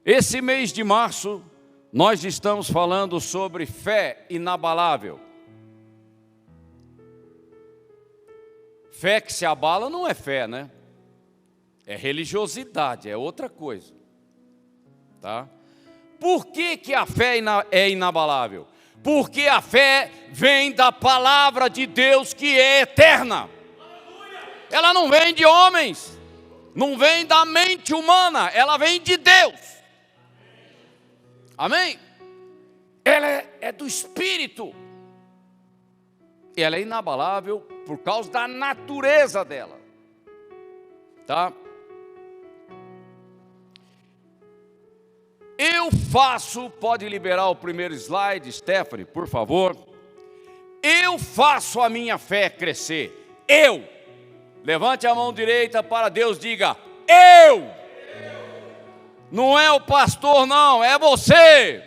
Esse mês de março, nós estamos falando sobre fé inabalável. Fé que se abala não é fé, né? É religiosidade, é outra coisa. Tá? Por que a fé é inabalável? Porque a fé vem da palavra de Deus que é eterna. Ela não vem de homens, não vem da mente humana, ela vem de Deus. Amém? Ela é do Espírito. Ela é inabalável por causa da natureza dela. Tá? Eu faço, pode liberar o primeiro slide, Stephanie, por favor. Eu faço a minha fé crescer. Eu. Levante a mão direita para Deus, diga, eu. Não é o pastor não, é você.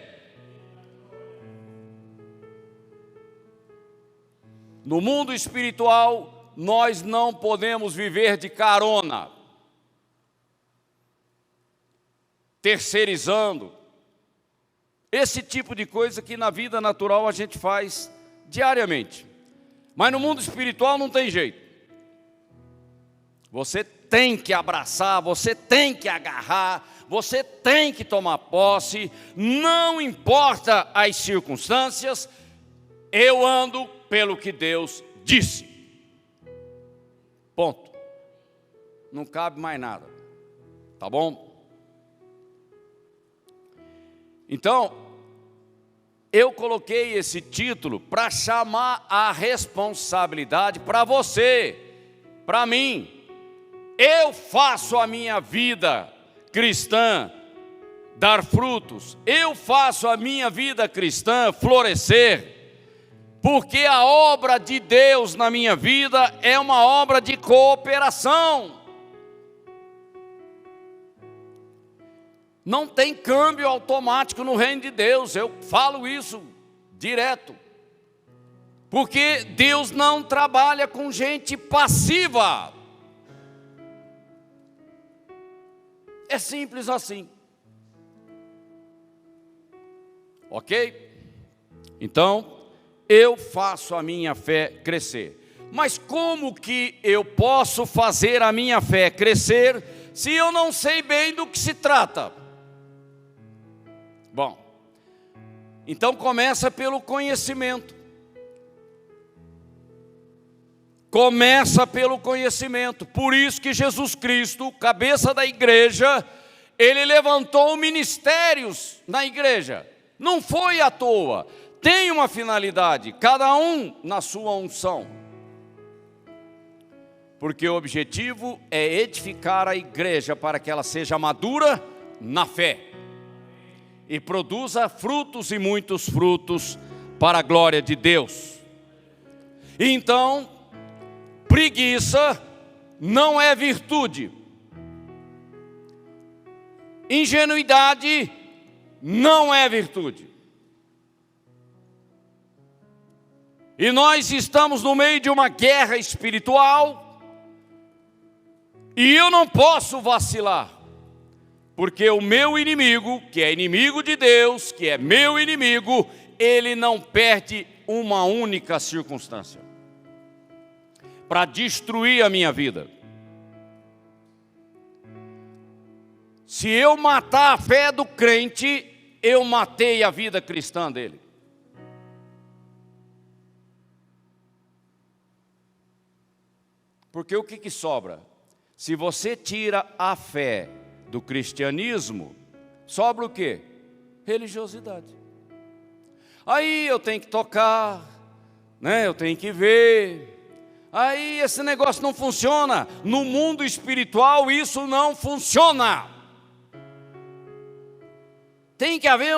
No mundo espiritual, nós não podemos viver de carona, terceirizando, esse tipo de coisa que na vida natural a gente faz diariamente. Mas no mundo espiritual não tem jeito. Você tem que abraçar, você tem que agarrar, você tem que tomar posse, não importa as circunstâncias, eu ando pelo que Deus disse. Ponto. Não cabe mais nada. Tá bom? Então, eu coloquei esse título para chamar a responsabilidade para você, para mim. Eu faço a minha vida cristã dar frutos. Eu faço a minha vida cristã florescer. Porque a obra de Deus na minha vida é uma obra de cooperação. Não tem câmbio automático no reino de Deus, eu falo isso direto. Porque Deus não trabalha com gente passiva. É simples assim. Ok? Então, eu faço a minha fé crescer. Mas como que eu posso fazer a minha fé crescer se eu não sei bem do que se trata? Bom, então começa pelo conhecimento. Começa pelo conhecimento. Por isso que Jesus Cristo, cabeça da igreja, ele levantou ministérios na igreja. Não foi à toa. Tem uma finalidade, cada um na sua unção. Porque o objetivo é edificar a igreja para que ela seja madura na fé. E produza frutos e muitos frutos para a glória de Deus. Então, preguiça não é virtude. Ingenuidade não é virtude. E nós estamos no meio de uma guerra espiritual. E eu não posso vacilar. Porque o meu inimigo, que é inimigo de Deus, que é meu inimigo, ele não perde uma única circunstância para destruir a minha vida. Se eu matar a fé do crente, eu matei a vida cristã dele. Porque o que sobra? Se você tira a fé do cristianismo, sobra o quê? Religiosidade. Aí eu tenho que tocar, né? Eu tenho que ver. Aí esse negócio não funciona. No mundo espiritual isso não funciona. Tem que haver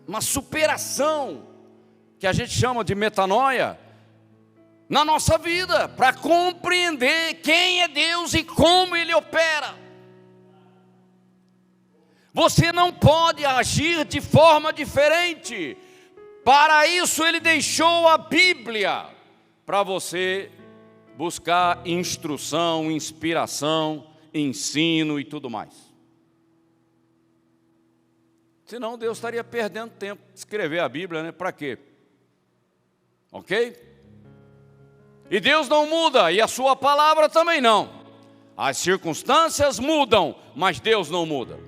uma superação, que a gente chama de metanoia, na nossa vida, para compreender quem é Deus e como Ele opera. Você não pode agir de forma diferente. Para isso Ele deixou a Bíblia, para você buscar instrução, inspiração, ensino e tudo mais. Senão Deus estaria perdendo tempo de escrever a Bíblia, né? Para quê? Ok? E Deus não muda, e a sua palavra também não. As circunstâncias mudam, mas Deus não muda.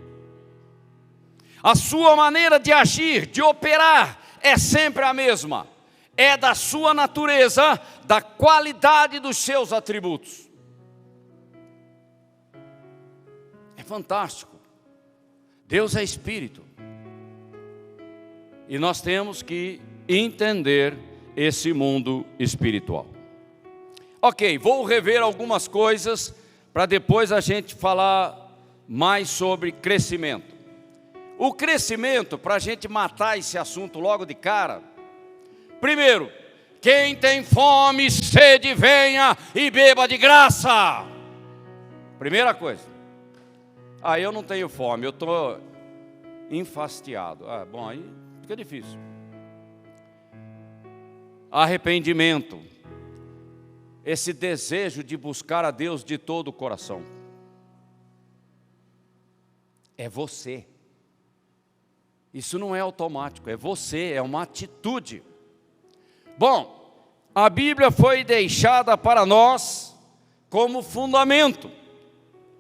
A sua maneira de agir, de operar, é sempre a mesma. É da sua natureza, da qualidade dos seus atributos. É fantástico. Deus é Espírito. E nós temos que entender esse mundo espiritual. Ok, vou rever algumas coisas para depois a gente falar mais sobre crescimento. O crescimento, para a gente matar esse assunto logo de cara, primeiro, quem tem fome, sede, venha e beba de graça. Primeira coisa. Eu não tenho fome, eu estou enfastiado. Bom, aí fica difícil. Arrependimento. Esse desejo de buscar a Deus de todo o coração. É você. Isso não é automático, é você, é uma atitude. Bom, a Bíblia foi deixada para nós como fundamento.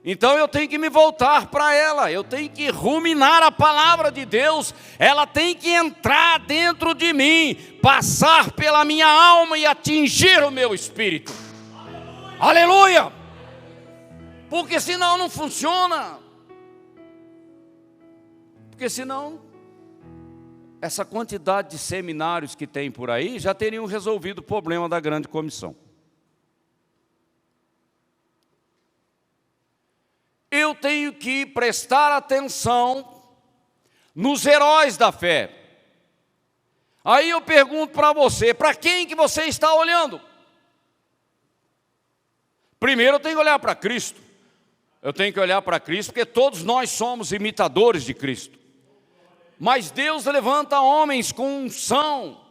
Então eu tenho que me voltar para ela, eu tenho que ruminar a palavra de Deus, ela tem que entrar dentro de mim, passar pela minha alma e atingir o meu espírito. Aleluia! Aleluia! Porque senão não funciona. Porque senão, essa quantidade de seminários que tem por aí já teriam resolvido o problema da grande comissão. Eu tenho que prestar atenção nos heróis da fé. Aí eu pergunto para você, para quem que você está olhando? Primeiro eu tenho que olhar para Cristo. Eu tenho que olhar para Cristo porque todos nós somos imitadores de Cristo. Mas Deus levanta homens com unção.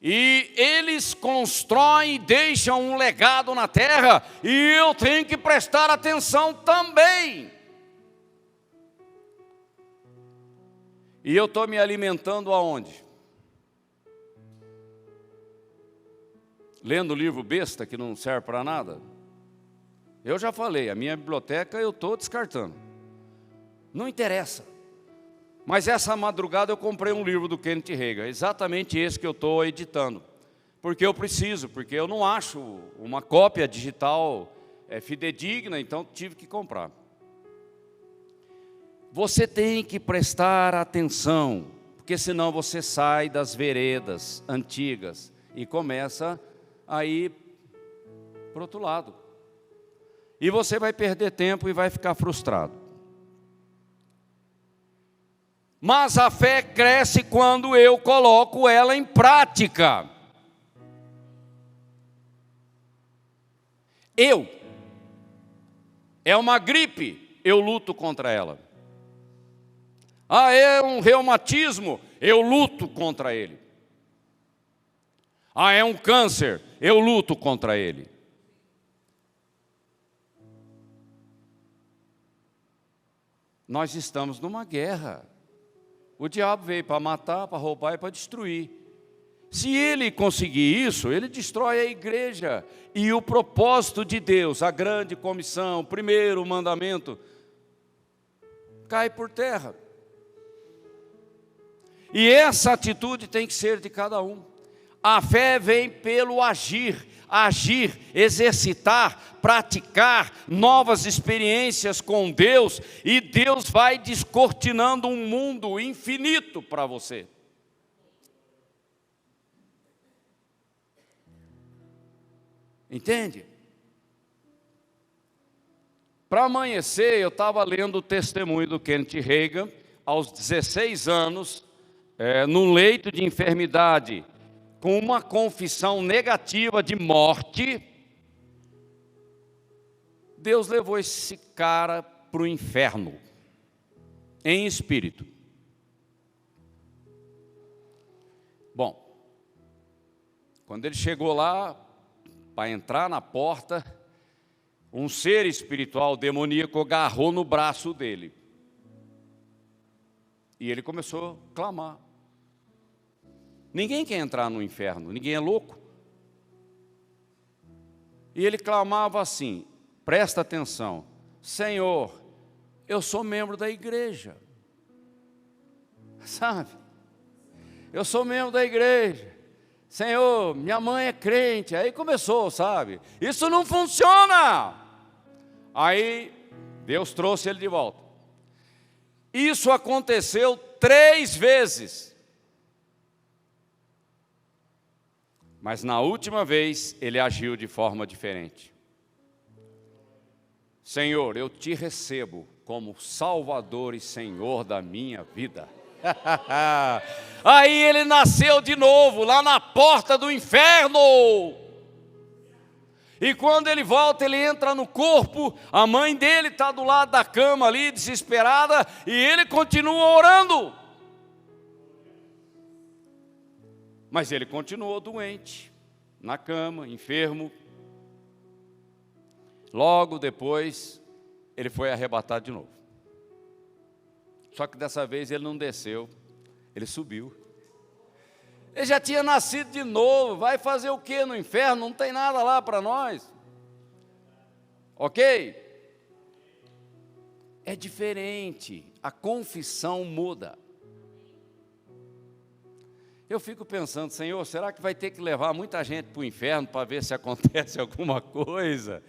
E eles constroem e deixam um legado na terra, e eu tenho que prestar atenção também. E eu estou me alimentando aonde? Lendo livro besta que não serve para nada? Eu já falei, a minha biblioteca eu estou descartando. Não interessa. Mas essa madrugada eu comprei um livro do Kenneth Hagin, exatamente esse que eu estou editando. Porque eu preciso, porque eu não acho uma cópia digital fidedigna, então tive que comprar. Você tem que prestar atenção, porque senão você sai das veredas antigas e começa a ir para o outro lado. E você vai perder tempo e vai ficar frustrado. Mas a fé cresce quando eu coloco ela em prática. É uma gripe, eu luto contra ela. É um reumatismo, eu luto contra ele. É um câncer, eu luto contra ele. Nós estamos numa guerra. O diabo veio para matar, para roubar e para destruir. Se ele conseguir isso, ele destrói a igreja. E o propósito de Deus, a grande comissão, o primeiro mandamento, cai por terra. E essa atitude tem que ser de cada um. A fé vem pelo agir, exercitar, praticar novas experiências com Deus, e Deus vai descortinando um mundo infinito para você. Entende? Para amanhecer, eu estava lendo o testemunho do Kenneth Hagin, aos 16 anos, num leito de enfermidade, com uma confissão negativa de morte. Deus levou esse cara para o inferno, em espírito. Bom, quando ele chegou lá, para entrar na porta, um ser espiritual demoníaco agarrou no braço dele. E ele começou a clamar. Ninguém quer entrar no inferno, ninguém é louco. E ele clamava assim, presta atenção: Senhor, eu sou membro da igreja. Sabe? Eu sou membro da igreja. Senhor, minha mãe é crente. Aí começou, sabe? Isso não funciona. Aí Deus trouxe ele de volta. Isso aconteceu 3 vezes. Mas na última vez ele agiu de forma diferente. Senhor, eu te recebo como Salvador e Senhor da minha vida. Aí ele nasceu de novo, lá na porta do inferno. E quando ele volta, ele entra no corpo, a mãe dele está do lado da cama ali, desesperada, e ele continua orando. Mas ele continuou doente, na cama, enfermo. Logo depois, ele foi arrebatado de novo. Só que dessa vez ele não desceu, ele subiu. Ele já tinha nascido de novo, vai fazer o que no inferno? Não tem nada lá para nós. Ok? É diferente, a confissão muda. Eu fico pensando, Senhor, será que vai ter que levar muita gente para o inferno para ver se acontece alguma coisa?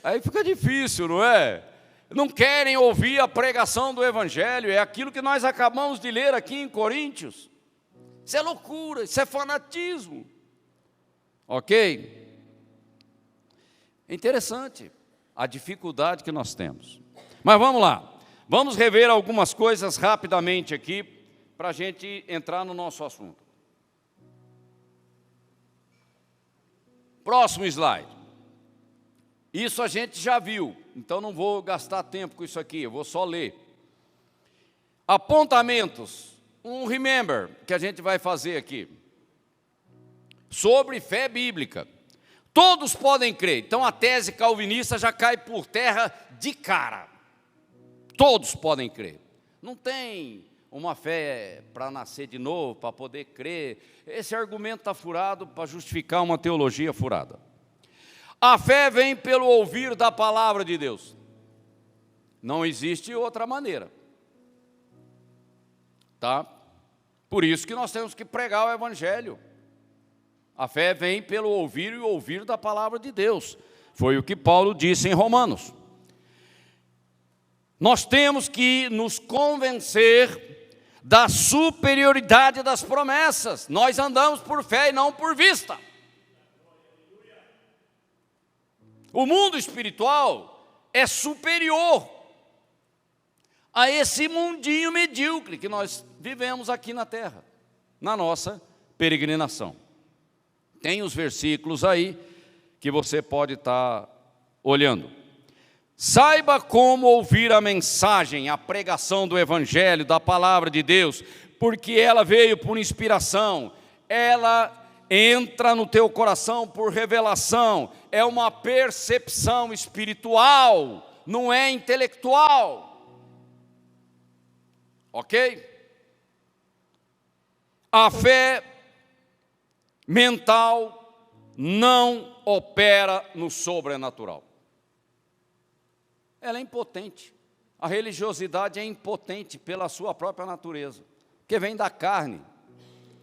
Aí fica difícil, não é? Não querem ouvir a pregação do Evangelho, é aquilo que nós acabamos de ler aqui em Coríntios. Isso é loucura, isso é fanatismo. Ok? É interessante a dificuldade que nós temos. Mas vamos lá, vamos rever algumas coisas rapidamente aqui, para a gente entrar no nosso assunto. Próximo slide. Isso a gente já viu, então não vou gastar tempo com isso aqui, eu vou só ler. Apontamentos, um remember que a gente vai fazer aqui. Sobre fé bíblica. Todos podem crer, então a tese calvinista já cai por terra de cara. Todos podem crer. Não tem uma fé para nascer de novo, para poder crer. Esse argumento está furado para justificar uma teologia furada. A fé vem pelo ouvir da palavra de Deus. Não existe outra maneira. Tá? Por isso que nós temos que pregar o Evangelho. A fé vem pelo ouvir e ouvir da palavra de Deus. Foi o que Paulo disse em Romanos. Nós temos que nos convencer da superioridade das promessas. Nós andamos por fé e não por vista. O mundo espiritual é superior a esse mundinho medíocre que nós vivemos aqui na terra, na nossa peregrinação. Tem os versículos aí que você pode estar olhando. Saiba como ouvir a mensagem, a pregação do Evangelho, da palavra de Deus, porque ela veio por inspiração, ela entra no teu coração por revelação, é uma percepção espiritual, não é intelectual. Ok? A fé mental não opera no sobrenatural. Ela é impotente. A religiosidade é impotente pela sua própria natureza, que vem da carne.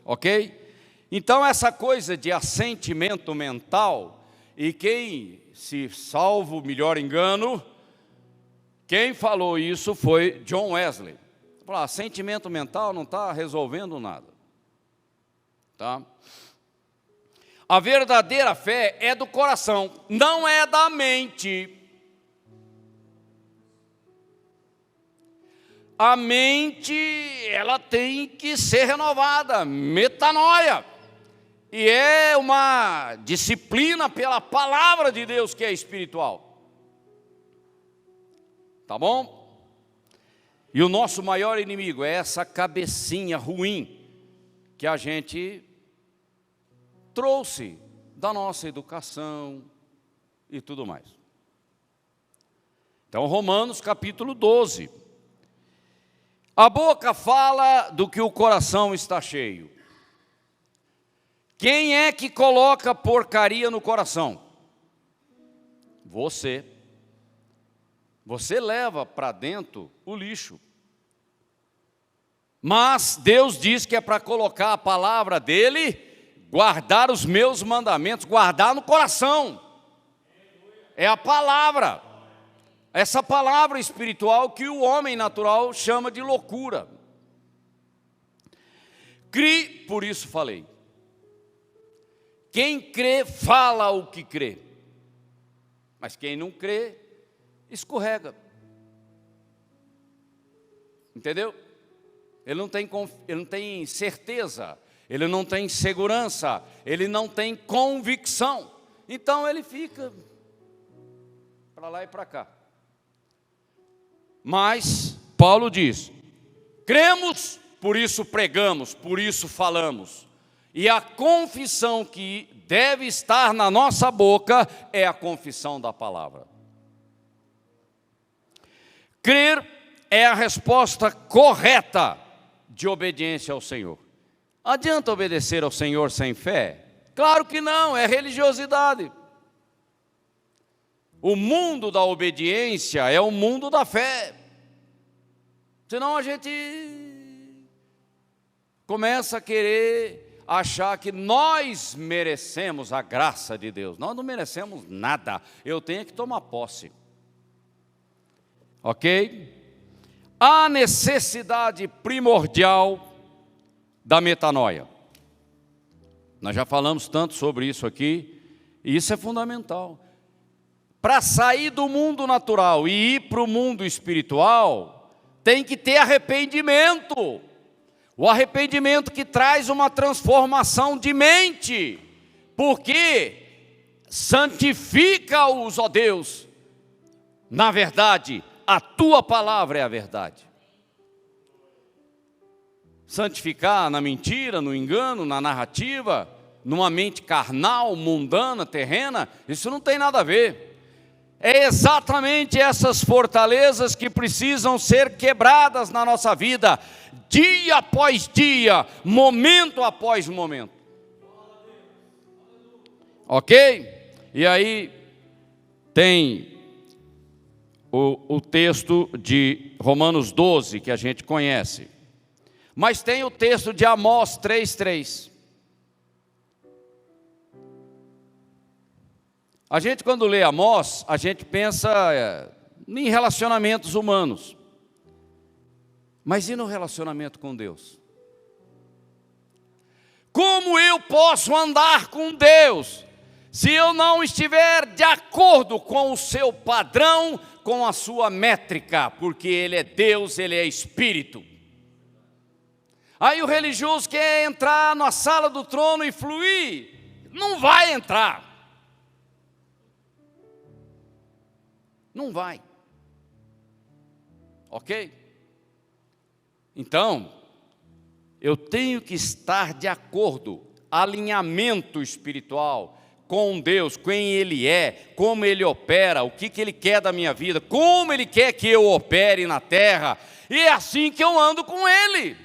Ok? Então essa coisa de assentimento mental, e quem, se salvo o melhor engano, quem falou isso foi John Wesley. Falou, assentimento mental não está resolvendo nada. Tá? A verdadeira fé é do coração, não é da mente. A mente, ela tem que ser renovada, metanoia. E é uma disciplina pela palavra de Deus que é espiritual. Tá bom? E o nosso maior inimigo é essa cabecinha ruim que a gente trouxe da nossa educação e tudo mais. Então, Romanos capítulo 12. A boca fala do que o coração está cheio. Quem é que coloca porcaria no coração? Você. Você leva para dentro o lixo. Mas Deus diz que é para colocar a palavra dele, guardar os meus mandamentos, guardar no coração. É a palavra. Essa palavra espiritual que o homem natural chama de loucura. Crie, por isso falei. Quem crê, fala o que crê. Mas quem não crê, escorrega. Entendeu? Ele não tem certeza, ele não tem segurança, ele não tem convicção. Então ele fica para lá e para cá. Mas Paulo diz: cremos, por isso pregamos, por isso falamos. E a confissão que deve estar na nossa boca é a confissão da palavra. Crer é a resposta correta de obediência ao Senhor. Adianta obedecer ao Senhor sem fé? Claro que não, é religiosidade. O mundo da obediência é o mundo da fé. Senão a gente começa a querer achar que nós merecemos a graça de Deus. Nós não merecemos nada, eu tenho que tomar posse. Ok? A necessidade primordial da metanoia. Nós já falamos tanto sobre isso aqui, e isso é fundamental. Para sair do mundo natural e ir para o mundo espiritual, tem que ter arrependimento. O arrependimento que traz uma transformação de mente, porque santifica-os, ó Deus. Na verdade, a tua palavra é a verdade. Santificar na mentira, no engano, na narrativa, numa mente carnal, mundana, terrena, isso não tem nada a ver. É exatamente essas fortalezas que precisam ser quebradas na nossa vida, dia após dia, momento após momento. Ok? E aí tem o texto de Romanos 12, que a gente conhece. Mas tem o texto de Amós 3:3. A gente, quando lê Amós, a gente pensa em relacionamentos humanos. Mas e no relacionamento com Deus? Como eu posso andar com Deus se eu não estiver de acordo com o seu padrão, com a sua métrica? Porque Ele é Deus, Ele é Espírito. Aí o religioso quer entrar na sala do trono e fluir. Não vai entrar. Não vai. Ok? Então, eu tenho que estar de acordo, alinhamento espiritual com Deus, quem Ele é, como Ele opera, o que Ele quer da minha vida, como Ele quer que eu opere na terra, e é assim que eu ando com Ele.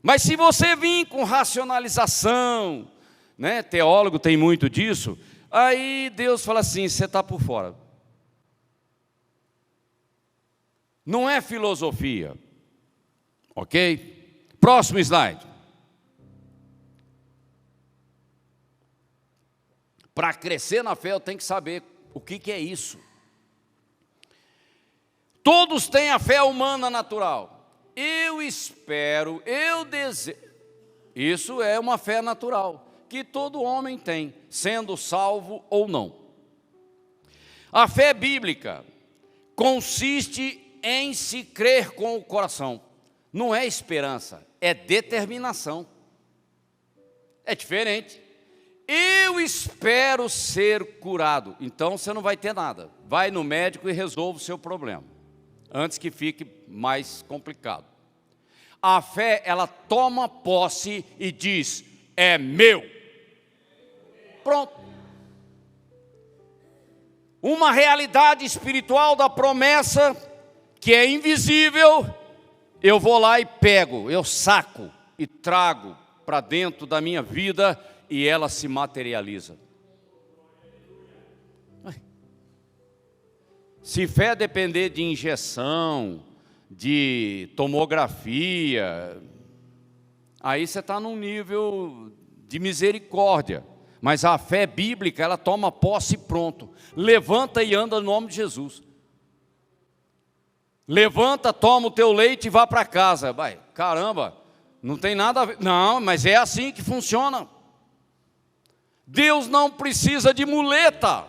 Mas se você vir com racionalização, né, teólogo tem muito disso, aí Deus fala assim, você está por fora. Não é filosofia, ok? Próximo slide. Para crescer na fé eu tenho que saber o que é isso. Todos têm a fé humana natural. Eu espero, eu desejo. Isso é uma fé natural, que todo homem tem, sendo salvo ou não. A fé bíblica consiste em se crer com o coração. Não é esperança, é determinação. É diferente. Eu espero ser curado. Então você não vai ter nada. Vai no médico e resolve o seu problema, antes que fique mais complicado. A fé, ela toma posse e diz, é meu. Pronto. Uma realidade espiritual da promessa que é invisível, eu vou lá e pego, eu saco e trago para dentro da minha vida e ela se materializa. Se fé depender de injeção, de tomografia, aí você está num nível de misericórdia. Mas a fé bíblica, ela toma posse e pronto. Levanta e anda no nome de Jesus. Levanta, toma o teu leite e vá para casa. Vai, caramba, não tem nada a ver. Não, mas é assim que funciona. Deus não precisa de muleta.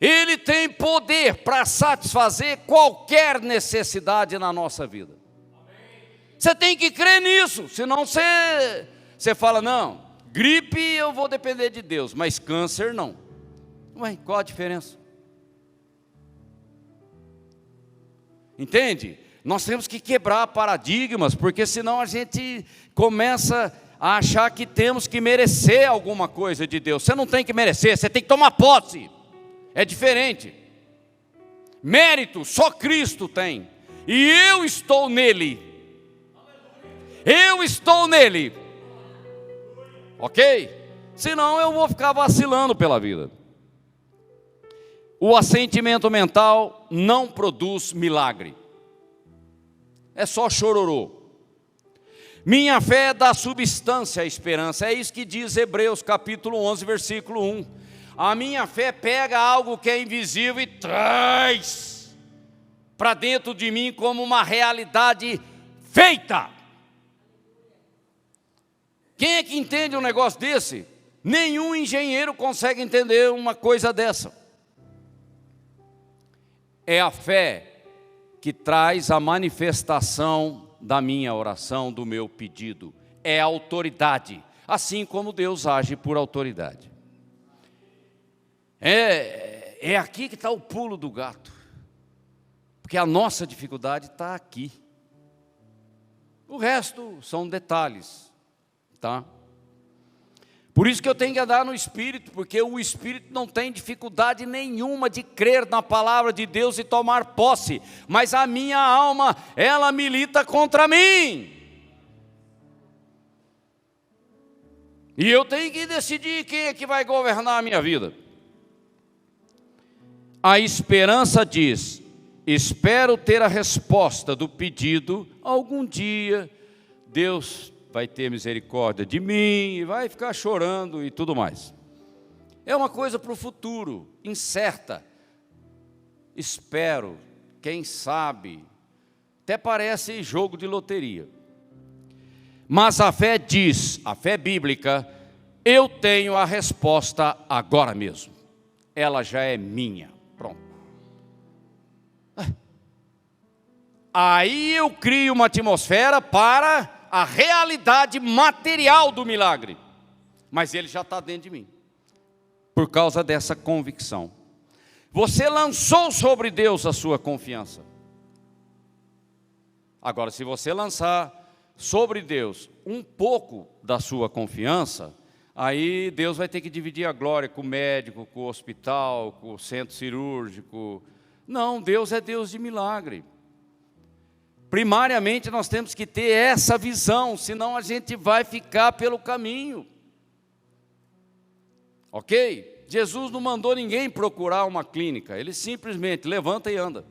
Ele tem poder para satisfazer qualquer necessidade na nossa vida. Você tem que crer nisso, senão você fala, não, gripe eu vou depender de Deus, mas câncer não. Ué, qual a diferença? Entende? Nós temos que quebrar paradigmas, porque senão a gente começa a achar que temos que merecer alguma coisa de Deus. Você não tem que merecer, você tem que tomar posse. É diferente. Mérito só Cristo tem. E eu estou nele. Eu estou nele. Ok? Senão eu vou ficar vacilando pela vida. O assentimento mental não produz milagre. É só chororô. Minha fé dá substância à esperança. É isso que diz Hebreus capítulo 11, versículo 1. A minha fé pega algo que é invisível e traz para dentro de mim como uma realidade feita. Quem é que entende um negócio desse? Nenhum engenheiro consegue entender uma coisa dessa. É a fé que traz a manifestação da minha oração, do meu pedido. É a autoridade, assim como Deus age por autoridade. É aqui que está o pulo do gato. Porque a nossa dificuldade está aqui. O resto são detalhes, tá? Por isso que eu tenho que andar no Espírito, porque o Espírito não tem dificuldade nenhuma de crer na palavra de Deus e tomar posse. Mas a minha alma, ela milita contra mim. E eu tenho que decidir quem é que vai governar a minha vida. A esperança diz, espero ter a resposta do pedido, algum dia Deus vai ter misericórdia de mim, e vai ficar chorando e tudo mais. É uma coisa para o futuro, incerta. Espero, quem sabe, até parece jogo de loteria. Mas a fé diz, a fé bíblica, eu tenho a resposta agora mesmo. Ela já é minha. Pronto. Aí eu crio uma atmosfera para a realidade material do milagre. Mas ele já está dentro de mim. Por causa dessa convicção. Você lançou sobre Deus a sua confiança. Agora, se você lançar sobre Deus um pouco da sua confiança, aí Deus vai ter que dividir a glória com o médico, com o hospital, com o centro cirúrgico. Não, Deus é Deus de milagre. Primariamente nós temos que ter essa visão, senão a gente vai ficar pelo caminho. Ok? Jesus não mandou ninguém procurar uma clínica, ele simplesmente levanta e anda.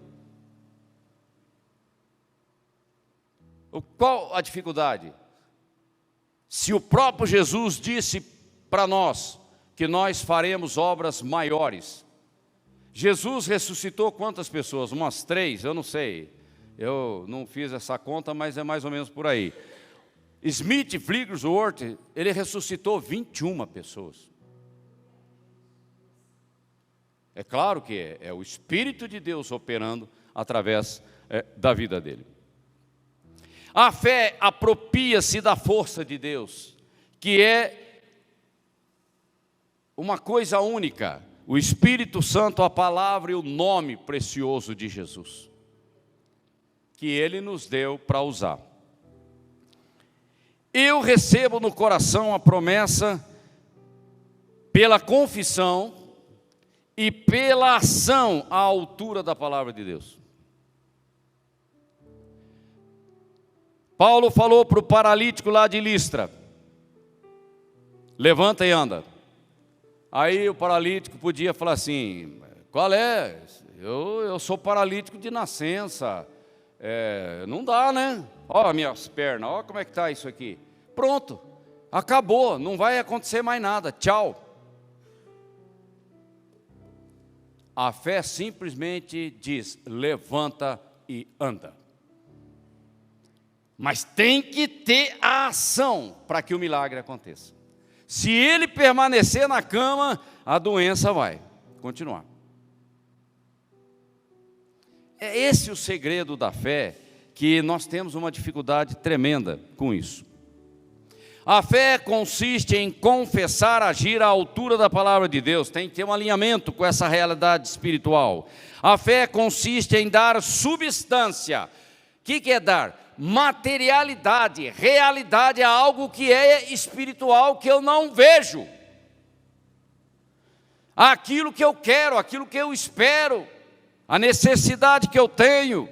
Qual a dificuldade? Se o próprio Jesus disse para nós que nós faremos obras maiores. Jesus ressuscitou quantas pessoas? Umas 3, eu não sei. Eu não fiz essa conta, mas é mais ou menos por aí. Smith Wigglesworth, ele ressuscitou 21 pessoas. É claro que é o Espírito de Deus operando através da vida dele. A fé apropria-se da força de Deus, que é uma coisa única, o Espírito Santo, a palavra e o nome precioso de Jesus, que Ele nos deu para usar. Eu recebo no coração a promessa pela confissão e pela ação à altura da palavra de Deus. Paulo falou para o paralítico lá de Listra: levanta e anda. Aí o paralítico podia falar assim: qual é? Eu sou paralítico de nascença. Não dá, né? Ó minhas pernas, ó como é que está isso aqui. Pronto, acabou, não vai acontecer mais nada, tchau. A fé simplesmente diz: levanta e anda. Mas tem que ter a ação para que o milagre aconteça. Se ele permanecer na cama, a doença vai continuar. É esse o segredo da fé, que nós temos uma dificuldade tremenda com isso. A fé consiste em confessar, agir à altura da palavra de Deus, tem que ter um alinhamento com essa realidade espiritual. A fé consiste em dar substância. O que é dar? Materialidade, realidade a algo que é espiritual, que eu não vejo. Aquilo que eu quero, aquilo que eu espero, a necessidade que eu tenho,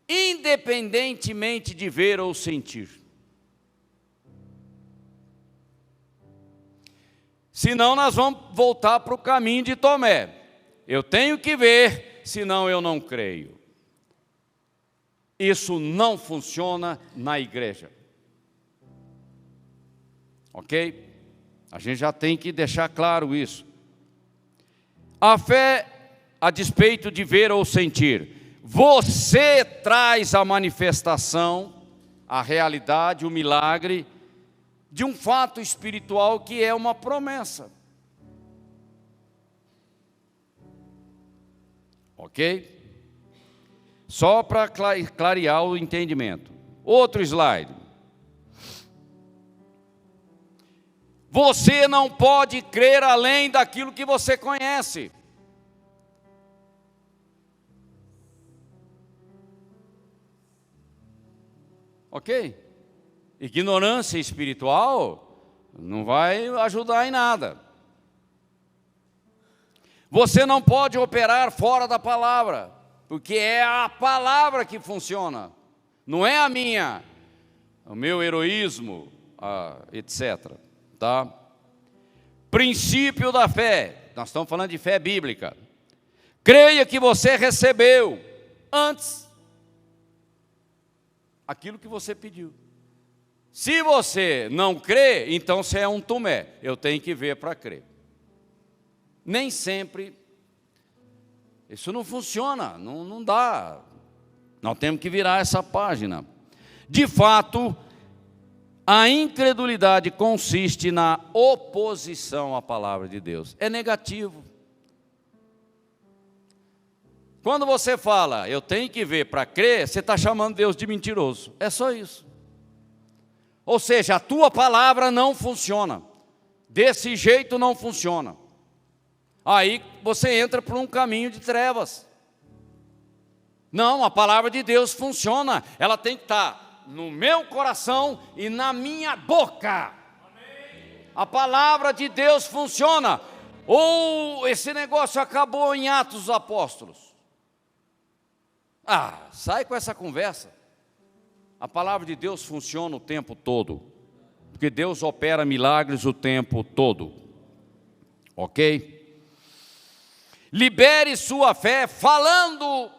independentemente de ver ou sentir. Senão nós vamos voltar para o caminho de Tomé. Eu tenho que ver, senão eu não creio. Isso não funciona na igreja. Ok? A gente já tem que deixar claro isso. A fé, a despeito de ver ou sentir, você traz a manifestação, a realidade, o milagre de um fato espiritual que é uma promessa. Ok? Só para clarear o entendimento. Outro slide. Você não pode crer além daquilo que você conhece. Ok? Ignorância espiritual não vai ajudar em nada. Você não pode operar fora da palavra, porque é a palavra que funciona, não é o meu heroísmo, etc. Tá? Princípio da fé, nós estamos falando de fé bíblica. Creia que você recebeu antes aquilo que você pediu. Se você não crê, então você é um Tomé. Eu tenho que ver para crer. Nem sempre isso não funciona, não dá. Nós temos que virar essa página. De fato, a incredulidade consiste na oposição à palavra de Deus. É negativo. Quando você fala, eu tenho que ver para crer, você está chamando Deus de mentiroso. É só isso. Ou seja, a tua palavra não funciona. Desse jeito não funciona. Aí você entra por um caminho de trevas. Não, a palavra de Deus funciona. Ela tem que estar no meu coração e na minha boca. A palavra de Deus funciona. Ou esse negócio acabou em Atos dos Apóstolos. Sai com essa conversa. A palavra de Deus funciona o tempo todo, porque Deus opera milagres o tempo todo. Ok? Libere sua fé falando.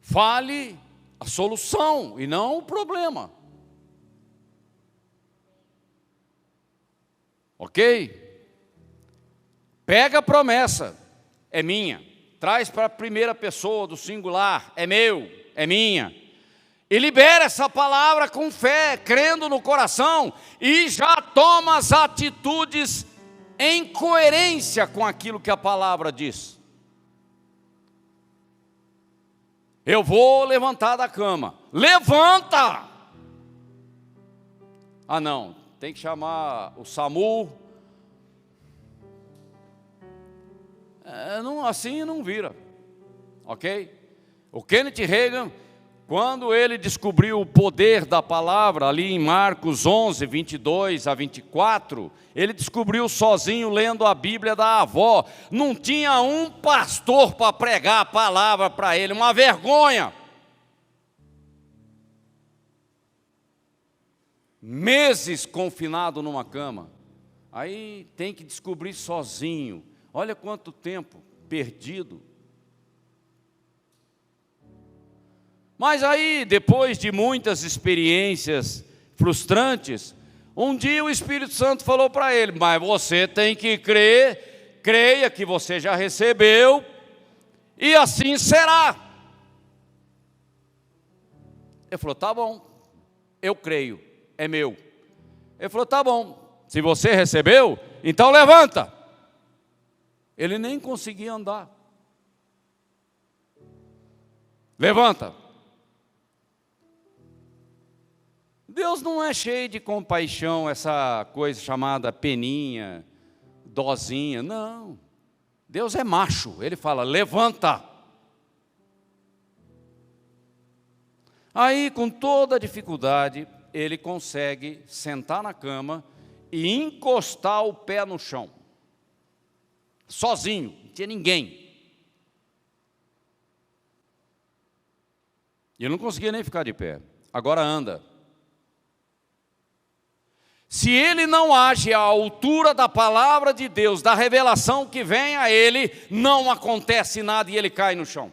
Fale a solução e não o problema. Ok? Pega a promessa, é minha. Traz para a primeira pessoa do singular, é meu, é minha. E libera essa palavra com fé, crendo no coração, e já toma as atitudes em coerência com aquilo que a palavra diz. Eu vou levantar da cama. Levanta! Não, tem que chamar o SAMU. Assim não vira, ok? O Kenneth Reagan, Quando ele descobriu o poder da palavra, ali em Marcos 11, 22 a 24, ele descobriu sozinho lendo a Bíblia da avó. Não tinha um pastor para pregar a palavra para ele, uma vergonha. Meses confinado numa cama. Aí tem que descobrir sozinho. Olha quanto tempo perdido. Mas aí, depois de muitas experiências frustrantes, um dia o Espírito Santo falou para ele: mas você tem que crer, creia que você já recebeu, e assim será. Ele falou: tá bom, eu creio, é meu. Ele falou: tá bom, se você recebeu, então levanta. Ele nem conseguia andar. Levanta. Deus não é cheio de compaixão, essa coisa chamada peninha, dozinha, não. Deus é macho, ele fala: levanta. Aí, com toda a dificuldade, ele consegue sentar na cama e encostar o pé no chão. Sozinho, não tinha ninguém. E ele não conseguia nem ficar de pé. Agora anda. Se ele não age à altura da palavra de Deus, da revelação que vem a ele, não acontece nada e ele cai no chão.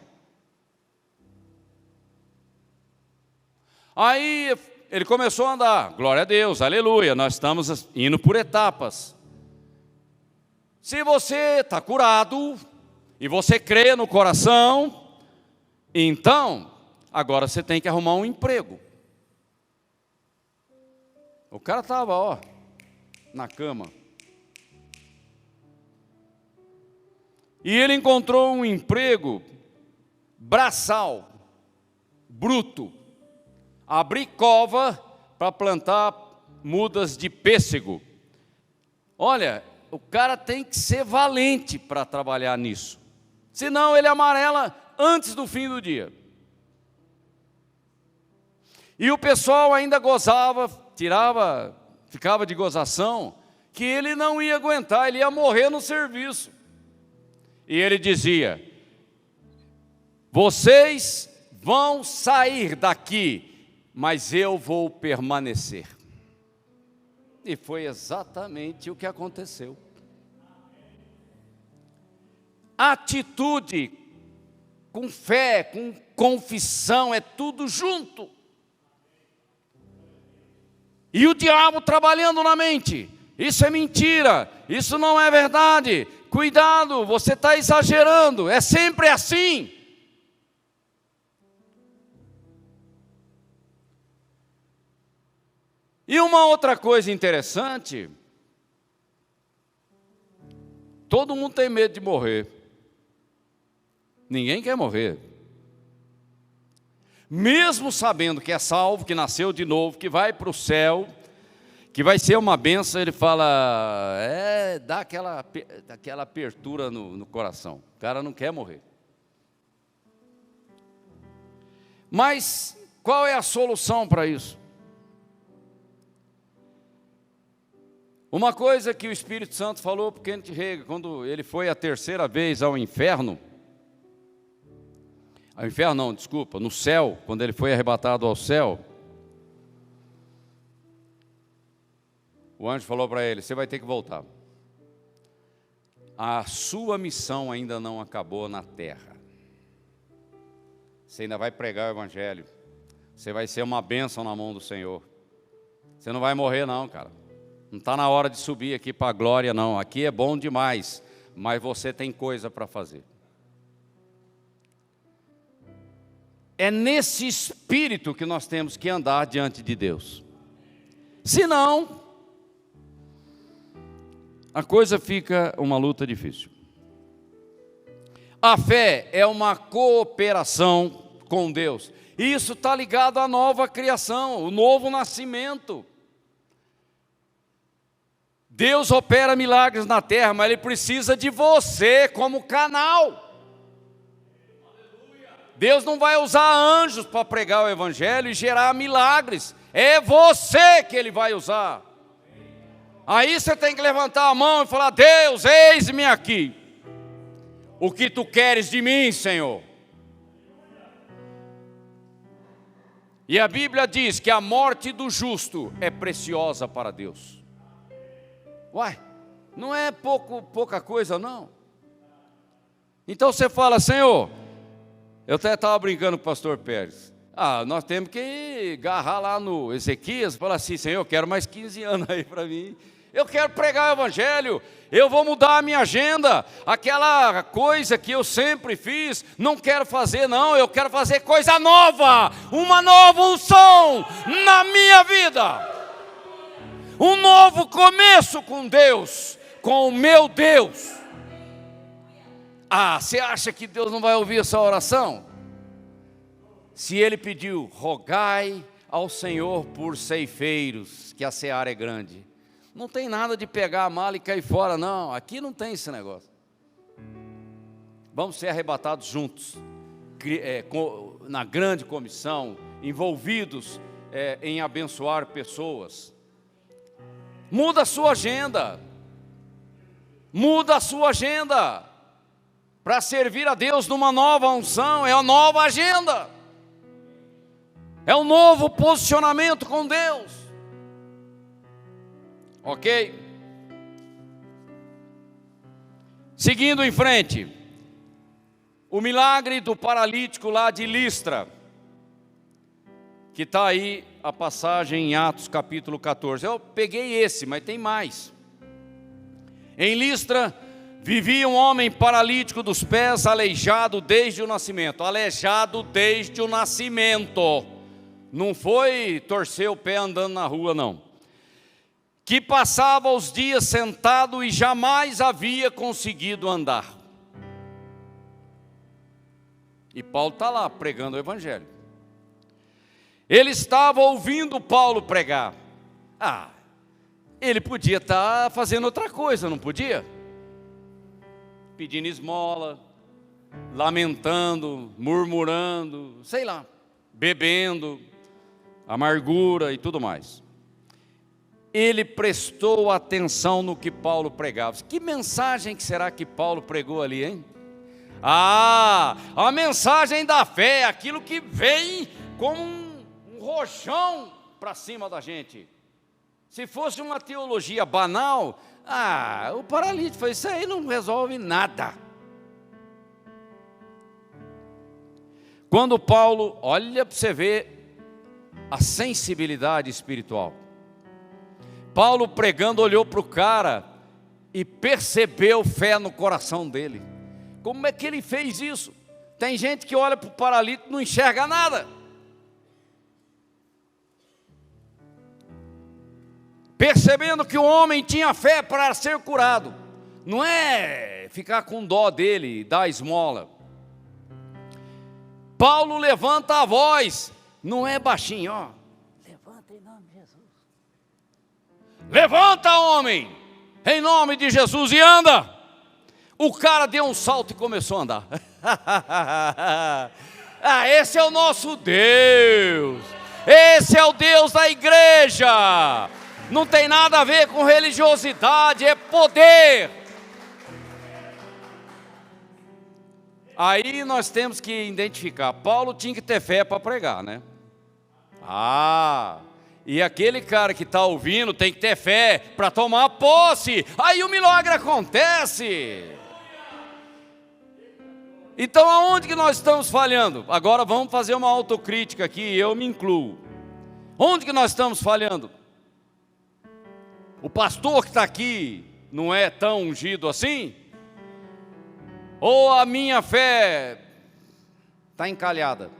Aí ele começou a andar, glória a Deus, aleluia, nós estamos indo por etapas. Se você está curado e você crê no coração, então agora você tem que arrumar um emprego. O cara estava, na cama. E ele encontrou um emprego braçal, bruto. Abrir cova para plantar mudas de pêssego. Olha, o cara tem que ser valente para trabalhar nisso. Senão ele amarela antes do fim do dia. E o pessoal ainda gozava, ficava de gozação, que ele não ia aguentar, ele ia morrer no serviço. E ele dizia: vocês vão sair daqui, mas eu vou permanecer. E foi exatamente o que aconteceu. Atitude, com fé, com confissão, é tudo junto. E o diabo trabalhando na mente: isso é mentira, isso não é verdade, cuidado, você está exagerando, é sempre assim. E uma outra coisa interessante, todo mundo tem medo de morrer, ninguém quer morrer. Mesmo sabendo que é salvo, que nasceu de novo, que vai para o céu, que vai ser uma bênção, ele fala, dá aquela apertura no coração. O cara não quer morrer. Mas qual é a solução para isso? Uma coisa que o Espírito Santo falou para Kenneth Hagin, quando ele foi a terceira vez ao inferno, no céu, quando ele foi arrebatado ao céu, o anjo falou para ele: você vai ter que voltar. A sua missão ainda não acabou na terra. Você ainda vai pregar o evangelho. Você vai ser uma bênção na mão do Senhor. Você não vai morrer não, cara. Não está na hora de subir aqui para a glória não. Aqui é bom demais, mas você tem coisa para fazer. É nesse espírito que nós temos que andar diante de Deus. Senão, a coisa fica uma luta difícil. A fé é uma cooperação com Deus. Isso está ligado à nova criação, o novo nascimento. Deus opera milagres na terra, mas Ele precisa de você como canal. Deus não vai usar anjos para pregar o evangelho e gerar milagres. É você que Ele vai usar. Aí você tem que levantar a mão e falar: Deus, eis-me aqui. O que tu queres de mim, Senhor? E a Bíblia diz que a morte do justo é preciosa para Deus. Uai, não é pouca coisa, não. Então você fala: Senhor, eu até estava brincando com o pastor Pérez. Nós temos que agarrar lá no Ezequias e falar assim: Senhor, eu quero mais 15 anos aí para mim. Eu quero pregar o evangelho, eu vou mudar a minha agenda. Aquela coisa que eu sempre fiz, não quero fazer não, eu quero fazer coisa nova. Uma nova unção na minha vida. Um novo começo com Deus, com o meu Deus. Você acha que Deus não vai ouvir essa oração? Se Ele pediu: rogai ao Senhor por ceifeiros, que a seara é grande. Não tem nada de pegar a mala e cair fora, não. Aqui não tem esse negócio. Vamos ser arrebatados juntos, na grande comissão, envolvidos em abençoar pessoas. Muda a sua agenda. Muda a sua agenda. Para servir a Deus numa nova unção, é a nova agenda. É um novo posicionamento com Deus. Ok? Seguindo em frente, o milagre do paralítico lá de Listra, que está aí a passagem em Atos capítulo 14. Eu peguei esse, mas tem mais. Em Listra vivia um homem paralítico dos pés, aleijado desde o nascimento. Aleijado desde o nascimento. Não foi torcer o pé andando na rua, não. Que passava os dias sentado e jamais havia conseguido andar. E Paulo está lá pregando o evangelho. Ele estava ouvindo Paulo pregar. Ele podia estar fazendo outra coisa, não podia? Pedindo esmola, lamentando, murmurando, sei lá, bebendo, amargura e tudo mais. Ele prestou atenção no que Paulo pregava. Que mensagem que será que Paulo pregou ali, hein? A mensagem da fé, aquilo que vem como um rojão para cima da gente. Se fosse uma teologia banal, o paralítico foi: isso aí não resolve nada. Quando Paulo, olha para você ver a sensibilidade espiritual. Paulo pregando, olhou para o cara e percebeu fé no coração dele. Como é que ele fez isso? Tem gente que olha para o paralítico e não enxerga nada. Percebendo que o homem tinha fé para ser curado. Não é ficar com dó dele, dar esmola. Paulo levanta a voz, não é baixinho, ó. Levanta em nome de Jesus. Levanta, homem, em nome de Jesus, e anda. O cara deu um salto e começou a andar. Esse é o nosso Deus. Esse é o Deus da igreja. Não tem nada a ver com religiosidade, é poder. Aí nós temos que identificar. Paulo tinha que ter fé para pregar, né? E aquele cara que está ouvindo tem que ter fé para tomar posse. Aí o milagre acontece. Então aonde que nós estamos falhando? Agora vamos fazer uma autocrítica aqui, eu me incluo. Onde que nós estamos falhando? O pastor que está aqui não é tão ungido assim? Ou a minha fé está encalhada?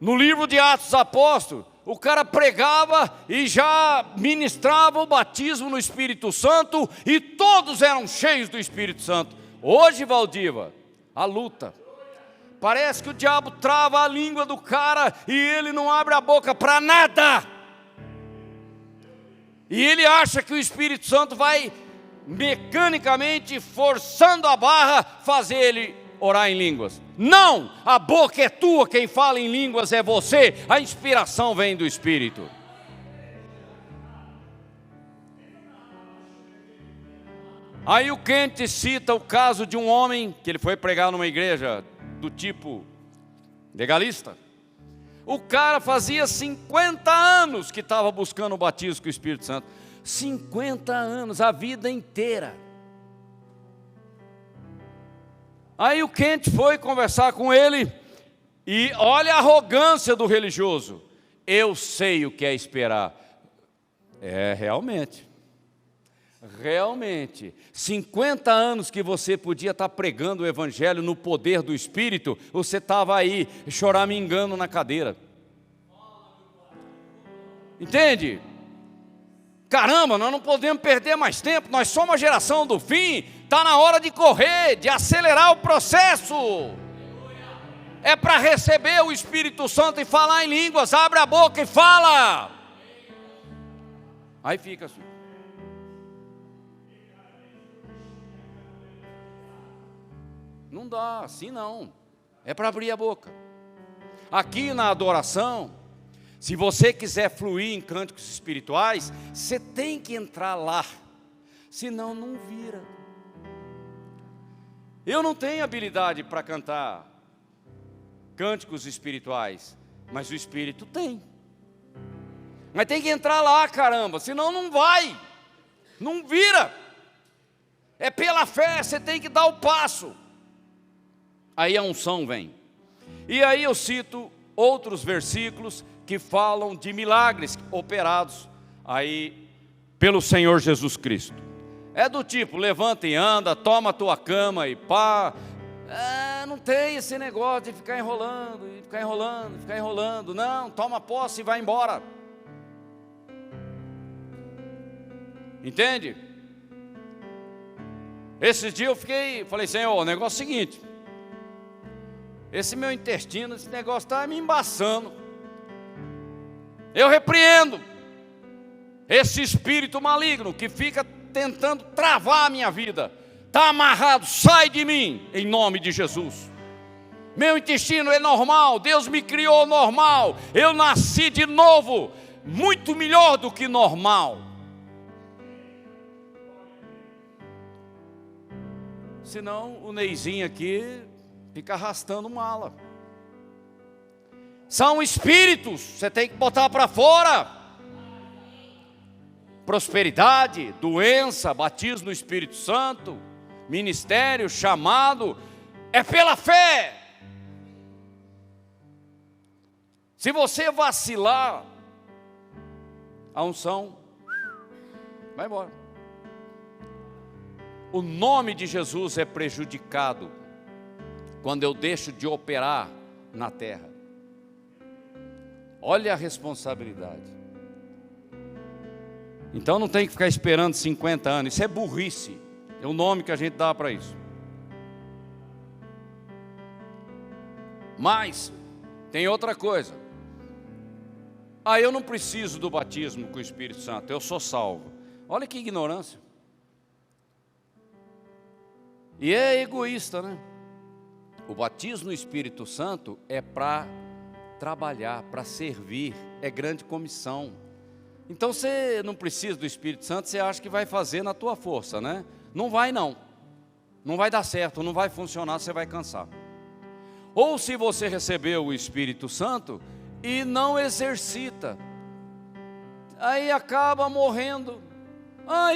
No livro de Atos dos Apóstolos, o cara pregava e já ministrava o batismo no Espírito Santo e todos eram cheios do Espírito Santo. Hoje, Valdiva, a luta. Parece que o diabo trava a língua do cara e ele não abre a boca para nada. E ele acha que o Espírito Santo vai mecanicamente, forçando a barra, fazer ele orar em línguas. Não, a boca é tua, quem fala em línguas é você, a inspiração vem do Espírito. Aí o Kent cita o caso de um homem, que ele foi pregar numa igreja do tipo legalista. O cara fazia 50 anos que estava buscando o batismo com o Espírito Santo. 50 anos, a vida inteira. Aí o Kent foi conversar com ele, e olha a arrogância do religioso. Eu sei o que é esperar. Realmente. 50 anos que você podia estar pregando o Evangelho no poder do Espírito, você estava aí choramingando na cadeira. Entende? Caramba, nós não podemos perder mais tempo, nós somos a geração do fim, está na hora de correr, de acelerar o processo. É para receber o Espírito Santo e falar em línguas, abre a boca e fala. Aí fica assim. Não dá, assim não. É para abrir a boca. Aqui na adoração, se você quiser fluir em cânticos espirituais, você tem que entrar lá. Senão não vira. Eu não tenho habilidade para cantar cânticos espirituais, mas o Espírito tem. Mas tem que entrar lá, caramba, senão não vai. Não vira. É pela fé, você tem que dar o passo. Aí a unção vem. E aí eu cito outros versículos que falam de milagres operados aí pelo Senhor Jesus Cristo. É do tipo, levanta e anda, toma a tua cama e pá. Não tem esse negócio de ficar enrolando, ficar enrolando. Não, toma posse e vai embora. Entende? Esses dias eu falei, Senhor, o negócio é o seguinte. Esse meu intestino, esse negócio está me embaçando. Eu repreendo esse espírito maligno que fica tentando travar a minha vida. Está amarrado, sai de mim, em nome de Jesus. Meu intestino é normal, Deus me criou normal. Eu nasci de novo, muito melhor do que normal. Senão o Neizinho aqui fica arrastando mala. São espíritos, você tem que botar para fora. Prosperidade, doença, batismo no Espírito Santo, ministério, chamado, é pela fé. Se você vacilar, a unção vai embora. O nome de Jesus é prejudicado quando eu deixo de operar na terra. Olha a responsabilidade. Então não tem que ficar esperando 50 anos. Isso é burrice. É o nome que a gente dá para isso. Mas tem outra coisa. Eu não preciso do batismo com o Espírito Santo. Eu sou salvo. Olha que ignorância. E é egoísta, né? O batismo no Espírito Santo é para trabalhar, para servir, é grande comissão. Então você não precisa do Espírito Santo, você acha que vai fazer na tua força, né? Não vai não. Não vai dar certo, não vai funcionar, você vai cansar. Ou se você recebeu o Espírito Santo e não exercita, aí acaba morrendo.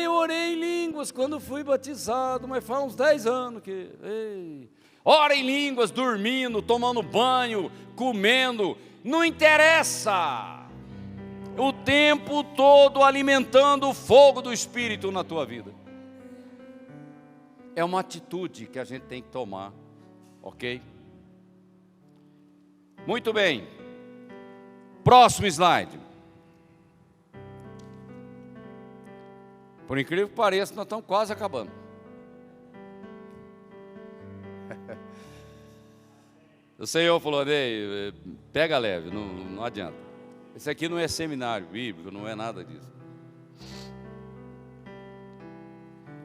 Eu orei em línguas quando fui batizado, mas faz uns 10 anos que... Ora em línguas, dormindo, tomando banho, comendo, não interessa. O tempo todo alimentando o fogo do Espírito na tua vida. É uma atitude que a gente tem que tomar, ok? Muito bem. Próximo slide. Por incrível que pareça, nós estamos quase acabando. O Senhor falou, Ney, pega leve, não adianta. Esse aqui não é seminário bíblico, não é nada disso.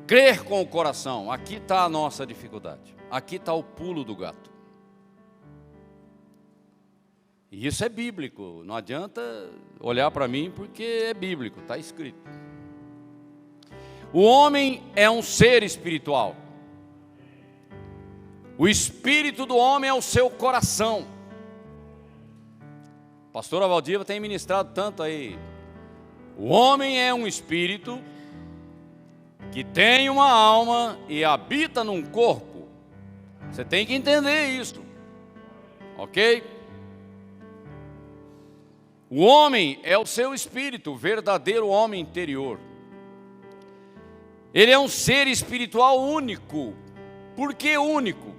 Crer com o coração, aqui está a nossa dificuldade. Aqui está o pulo do gato. E isso é bíblico, não adianta olhar para mim porque é bíblico, está escrito. O homem é um ser espiritual. O espírito do homem é o seu coração. A pastora Valdiva tem ministrado tanto aí. O homem é um espírito que tem uma alma e habita num corpo. Você tem que entender isso, ok? O homem é o seu espírito, o verdadeiro homem interior. Ele é um ser espiritual único. Por que único?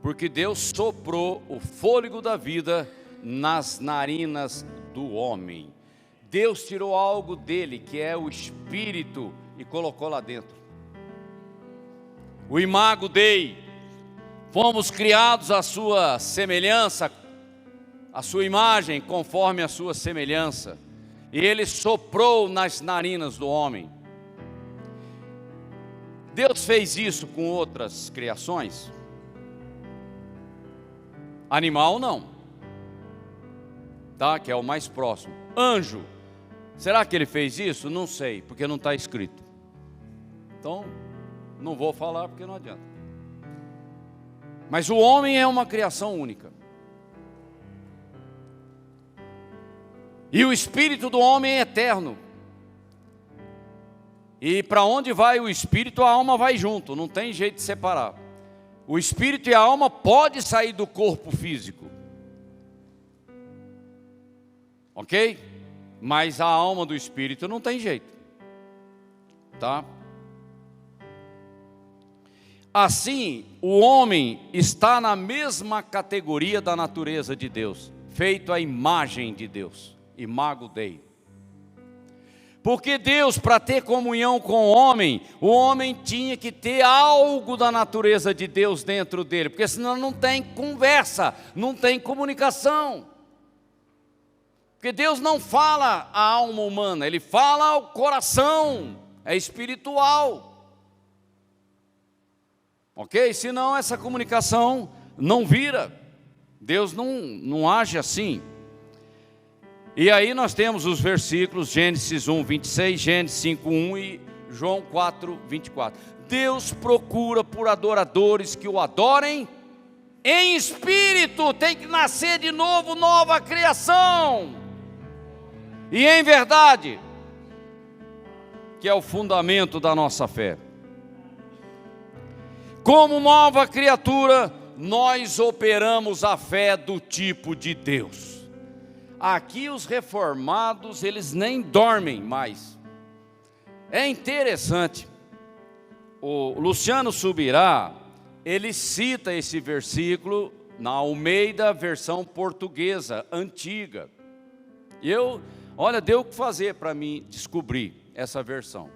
Porque Deus soprou o fôlego da vida nas narinas do homem. Deus tirou algo dele, que é o espírito, e colocou lá dentro. O imago Dei, fomos criados à sua semelhança, a sua imagem, conforme a sua semelhança. E ele soprou nas narinas do homem. Deus fez isso com outras criações? Animal não, tá? Que é o mais próximo. Anjo, será que ele fez isso? Não sei, porque não está escrito. Então, não vou falar porque não adianta. Mas o homem é uma criação única. E o espírito do homem é eterno. E para onde vai o espírito, a alma vai junto, não tem jeito de separar. O espírito e a alma podem sair do corpo físico, ok? Mas a alma do espírito não tem jeito, tá? Assim, o homem está na mesma categoria da natureza de Deus, feito à imagem de Deus, imago Dei. Porque Deus, para ter comunhão com o homem tinha que ter algo da natureza de Deus dentro dele, porque senão não tem conversa, não tem comunicação. Porque Deus não fala a alma humana, Ele fala ao coração, é espiritual. Ok? Senão essa comunicação não vira, Deus não age assim. E aí nós temos os versículos, Gênesis 1, 26, Gênesis 5, 1 e João 4, 24. Deus procura por adoradores que o adorem em espírito, tem que nascer de novo, nova criação. E em verdade, que é o fundamento da nossa fé. Como nova criatura, nós operamos a fé do tipo de Deus. Aqui os reformados, eles nem dormem mais. É interessante, o Luciano Subirá, ele cita esse versículo na Almeida, versão portuguesa, antiga. E olha, deu o que fazer para mim descobrir essa versão.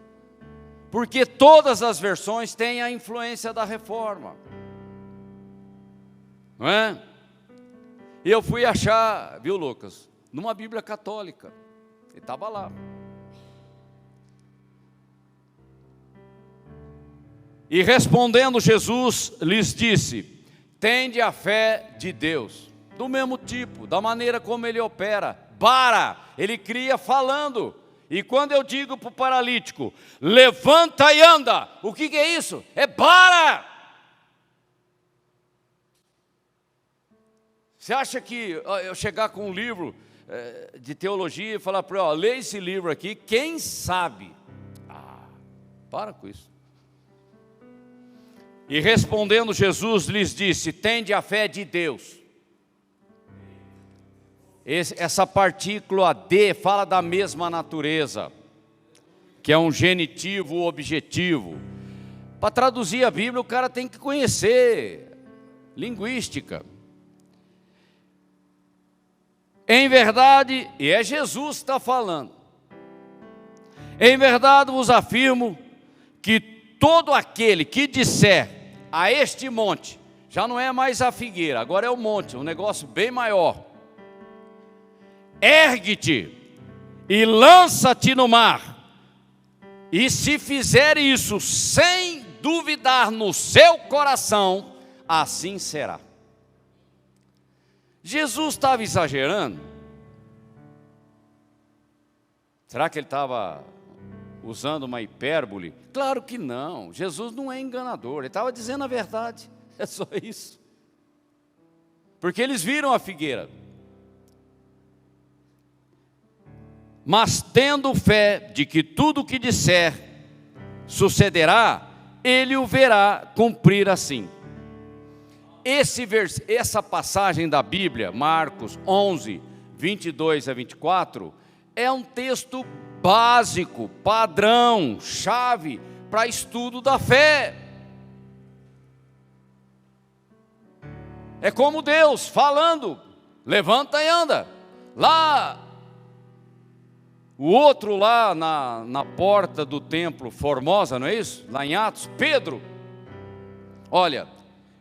Porque todas as versões têm a influência da reforma. Não é? E eu fui achar, viu, Lucas? Numa Bíblia católica, ele estava lá. E respondendo Jesus, lhes disse: tende a fé de Deus, do mesmo tipo, da maneira como Ele opera. Ele cria falando. E quando eu digo para o paralítico, levanta e anda, o que é isso? É para! Você acha que eu chegar com um livro de teologia e falar para ele, lê esse livro aqui, quem sabe? Para com isso. E respondendo Jesus lhes disse, tende a fé de Deus. Essa partícula de fala da mesma natureza, que é um genitivo objetivo. Para traduzir a Bíblia, o cara tem que conhecer linguística. Em verdade, e é Jesus que está falando, em verdade vos afirmo que todo aquele que disser a este monte, já não é mais a figueira, agora é o monte, um negócio bem maior, ergue-te e lança-te no mar, E se fizer isso sem duvidar no seu coração, assim será. Jesus estava exagerando? Será que ele estava usando uma hipérbole? Claro que não. Jesus não é enganador, ele estava dizendo a verdade. É só isso. Porque eles viram a figueira. Mas tendo fé de que tudo o que disser sucederá, ele o verá cumprir assim. Essa passagem da Bíblia, Marcos 11, 22 a 24, é um texto básico, padrão, chave para estudo da fé. É como Deus falando, levanta e anda. Lá, o outro lá na porta do templo Formosa, não é isso? Lá em Atos, Pedro, olha,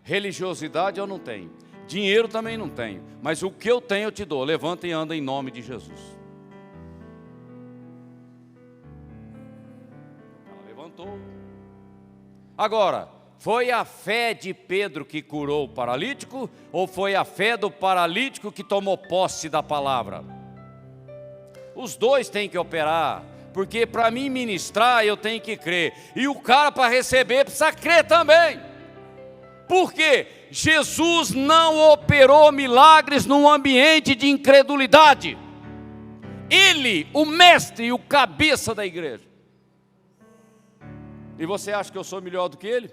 religiosidade eu não tenho, dinheiro também não tenho, mas o que eu tenho eu te dou, levanta e anda em nome de Jesus. Ela levantou. Agora, foi a fé de Pedro que curou o paralítico, ou foi a fé do paralítico que tomou posse da palavra? Os dois têm que operar, porque para mim ministrar eu tenho que crer, e o cara para receber precisa crer também. Por quê? Jesus não operou milagres num ambiente de incredulidade. Ele, o mestre e o cabeça da igreja. E você acha que eu sou melhor do que ele?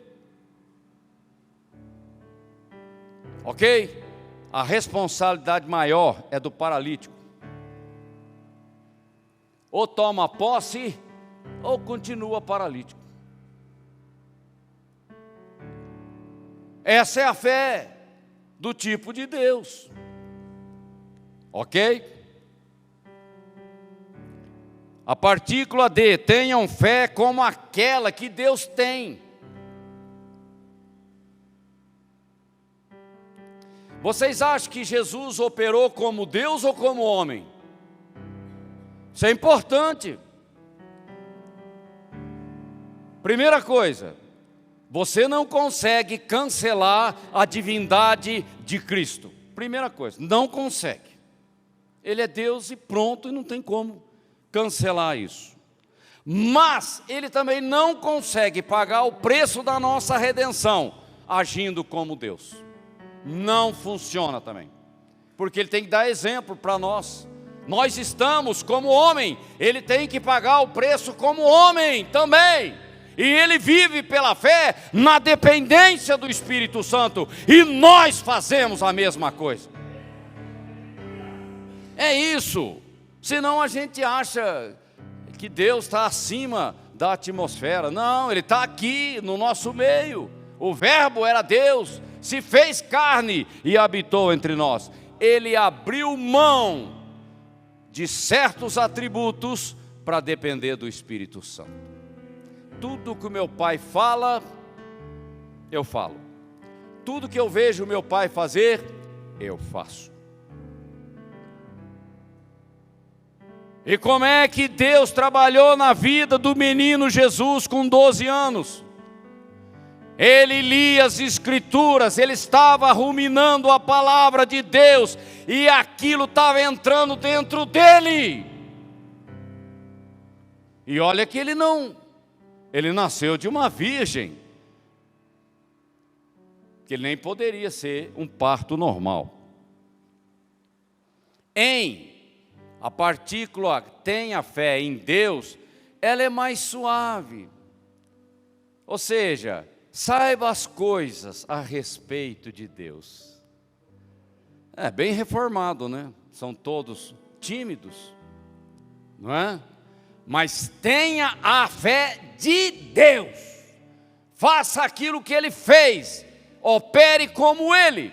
Ok? A responsabilidade maior é do paralítico. Ou toma posse, ou continua paralítico. Essa é a fé do tipo de Deus. Ok? A partícula D, tenham fé como aquela que Deus tem. Vocês acham que Jesus operou como Deus ou como homem? Isso é importante. Primeira coisa, você não consegue cancelar a divindade de Cristo. Primeira coisa, não consegue. Ele é Deus e pronto, e não tem como cancelar isso. Mas ele também não consegue pagar o preço da nossa redenção agindo como Deus. Não funciona também, porque ele tem que dar exemplo para nós. Nós estamos como homem, ele tem que pagar o preço como homem também. E ele vive pela fé na dependência do Espírito Santo, e nós fazemos a mesma coisa. É isso. Senão a gente acha que Deus está acima da atmosfera. Não, ele está aqui no nosso meio. O verbo era Deus, se fez carne e habitou entre nós. Ele abriu mão de certos atributos para depender do Espírito Santo. Tudo que o meu pai fala, eu falo. Tudo que eu vejo o meu pai fazer, eu faço. E como é que Deus trabalhou na vida do menino Jesus com 12 anos? Ele lia as Escrituras, ele estava ruminando a palavra de Deus, e aquilo estava entrando dentro dele. E olha que ele nasceu de uma virgem, que ele nem poderia ser um parto normal. A partícula tenha fé em Deus, ela é mais suave. Ou seja, saiba as coisas a respeito de Deus. É bem reformado, né? São todos tímidos, não é? Mas tenha a fé de Deus. Faça aquilo que Ele fez. Opere como Ele.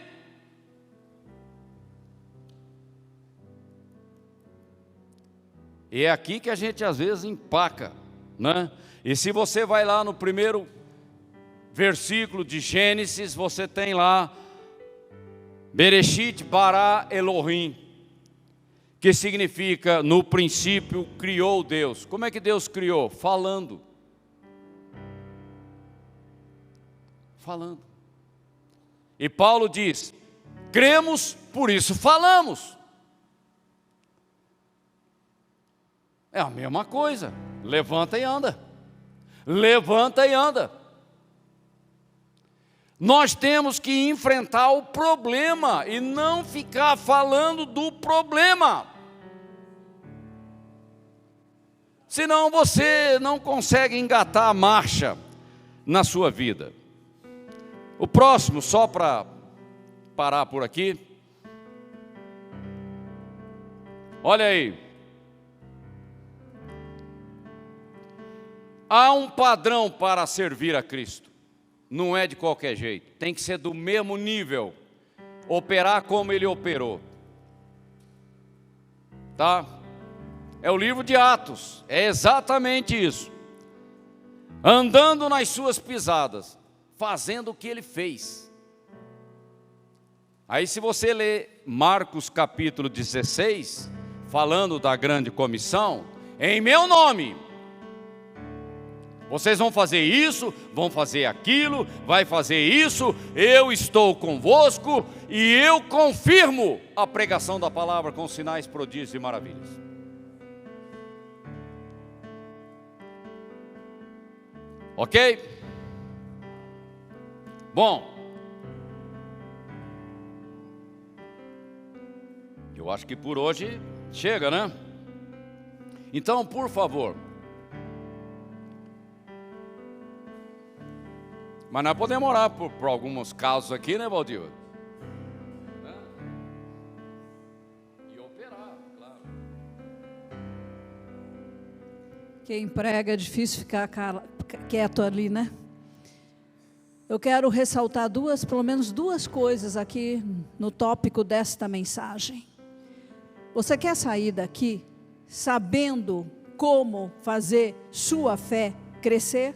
E é aqui que a gente às vezes empaca, né? E se você vai lá no primeiro versículo de Gênesis, você tem lá Bereshit bara Elohim, que significa no princípio criou Deus. Como é que Deus criou? Falando. Falando. E Paulo diz: cremos, por isso falamos. É a mesma coisa. Levanta e anda. Levanta e anda. Nós temos que enfrentar o problema e não ficar falando do problema. Senão você não consegue engatar a marcha na sua vida. O próximo, só para parar por aqui. Olha aí. Há um padrão para servir a Cristo. Não é de qualquer jeito. Tem que ser do mesmo nível. Operar como Ele operou. Tá? É o livro de Atos. É exatamente isso. Andando nas suas pisadas. Fazendo o que Ele fez. Aí se você ler Marcos capítulo 16, falando da grande comissão, em meu nome, vocês vão fazer isso, vão fazer aquilo, vai fazer isso, eu estou convosco e eu confirmo a pregação da palavra com sinais, prodígios e maravilhas. Ok? Bom, eu acho que por hoje chega, né? Então, por favor. Mas nós podemos orar por alguns casos aqui, né, Valdir? E operar, claro. Quem prega é difícil ficar quieto ali, né? Eu quero ressaltar pelo menos duas coisas aqui no tópico desta mensagem. Você quer sair daqui sabendo como fazer sua fé crescer?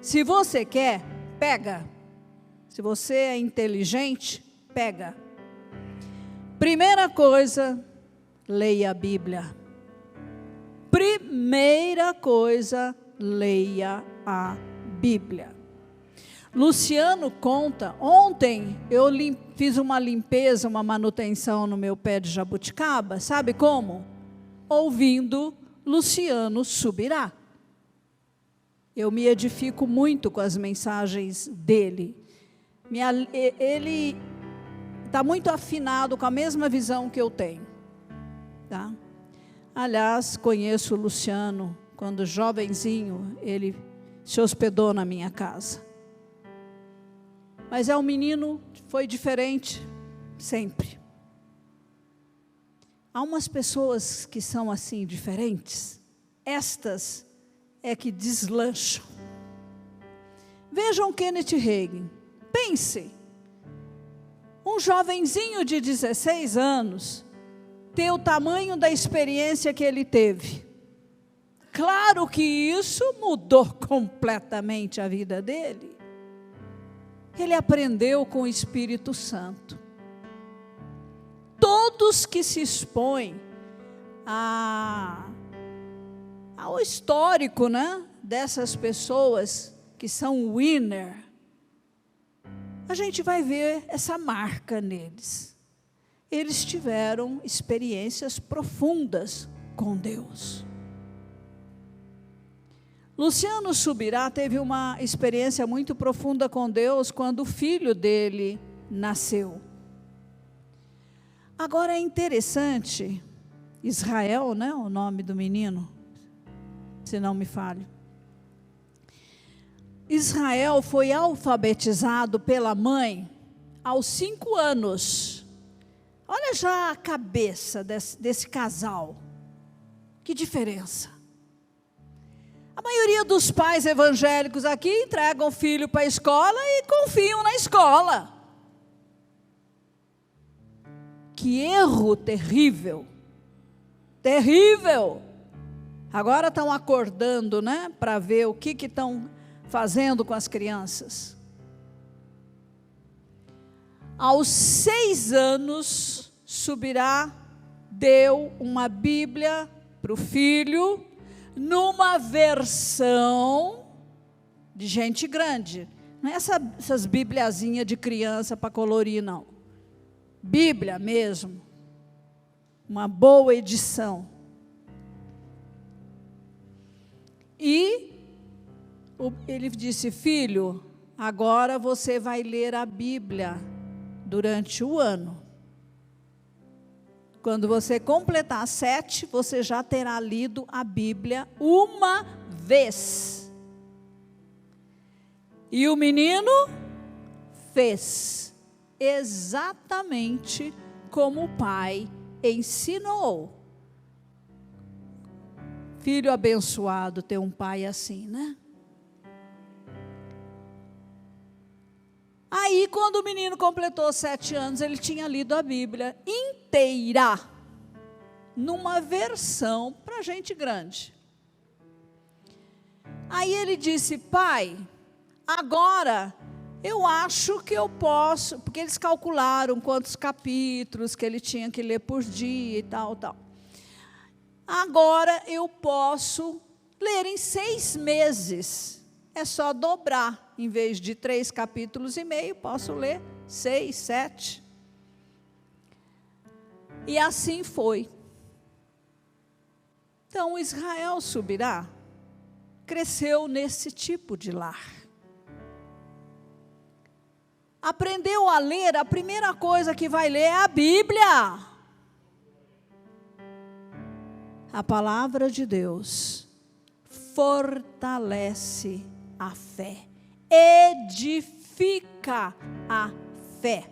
Se você quer, pega. Se você é inteligente, pega. Primeira coisa, leia a Bíblia. Primeira coisa, leia a Bíblia. Luciano conta, ontem eu fiz uma limpeza, uma manutenção no meu pé de jabuticaba, sabe como? Ouvindo Luciano Subirá. Eu me edifico muito com as mensagens dele. Ele está muito afinado com a mesma visão que eu tenho. Tá? Aliás, conheço o Luciano, quando jovenzinho, ele se hospedou na minha casa. Mas é um menino, foi diferente, sempre. Há umas pessoas que são assim, diferentes. Estas é que deslancham. Vejam Kenneth Hagin. Pense, um jovenzinho de 16 anos, ter o tamanho da experiência que ele teve. Claro que isso mudou completamente a vida dele. Ele aprendeu com o Espírito Santo. Todos que se expõem ao histórico, né, dessas pessoas que são winner, a gente vai ver essa marca neles. Eles tiveram experiências profundas com Deus. Luciano Subirá teve uma experiência muito profunda com Deus quando o filho dele nasceu. Agora é interessante, Israel, né, o nome do menino, se não me falho. Israel foi alfabetizado pela mãe aos 5 anos. Olha já a cabeça desse casal. Que diferença. A maioria dos pais evangélicos aqui entregam o filho para a escola e confiam na escola. Que erro terrível. Terrível. Agora estão acordando, né, para ver o que estão fazendo com as crianças. Aos 6 anos, Subirá deu uma Bíblia para o filho, numa versão de gente grande. Não é essas bibliazinhas de criança para colorir, não. Bíblia mesmo. Uma boa edição. E ele disse: filho, agora você vai ler a Bíblia durante o ano. Quando você completar 7, você já terá lido a Bíblia uma vez. E o menino fez exatamente como o pai ensinou. Filho abençoado ter um pai assim, né? Aí, quando o menino completou 7 anos, ele tinha lido a Bíblia inteira, numa versão para gente grande. Aí ele disse: pai, agora eu acho que eu posso, porque eles calcularam quantos capítulos que ele tinha que ler por dia e tal, tal. Agora eu posso ler em 6 meses. É só dobrar. Em vez de 3 capítulos e meio, posso ler 6, 7. E assim foi. Então, Israel Subirá cresceu nesse tipo de lar. Aprendeu a ler, a primeira coisa que vai ler é a Bíblia. A palavra de Deus fortalece a fé, edifica a fé.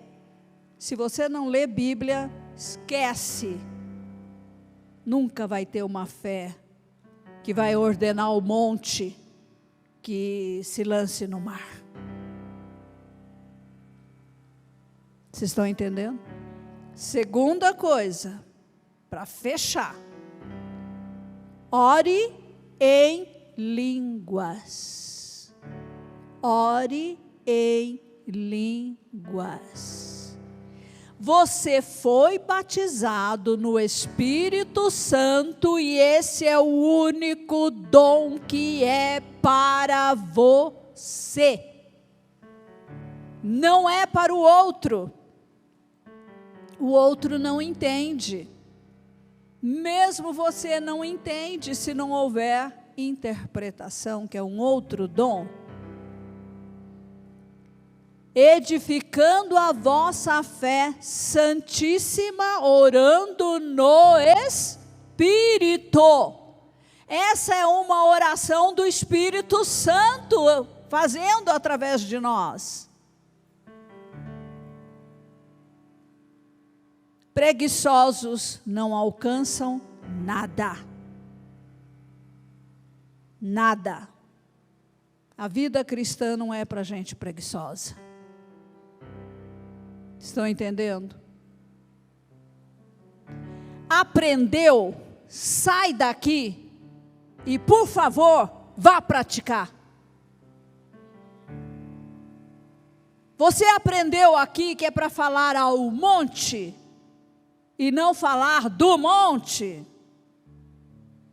Se você não lê Bíblia, esquece. Nunca vai ter uma fé que vai ordenar o monte que se lance no mar. Vocês estão entendendo? Segunda coisa, para fechar. Ore em línguas. Ore em línguas. Você foi batizado no Espírito Santo e esse é o único dom que é para você. Não é para o outro. O outro não entende. Mesmo você não entende se não houver interpretação, que é um outro dom. Edificando a vossa fé santíssima, orando no Espírito. Essa é uma oração do Espírito Santo, fazendo através de nós. Preguiçosos não alcançam nada. Nada. A vida cristã não é para gente preguiçosa. Estão entendendo? Aprendeu? Sai daqui e, por favor, vá praticar. Você aprendeu aqui que é para falar ao monte e não falar do monte?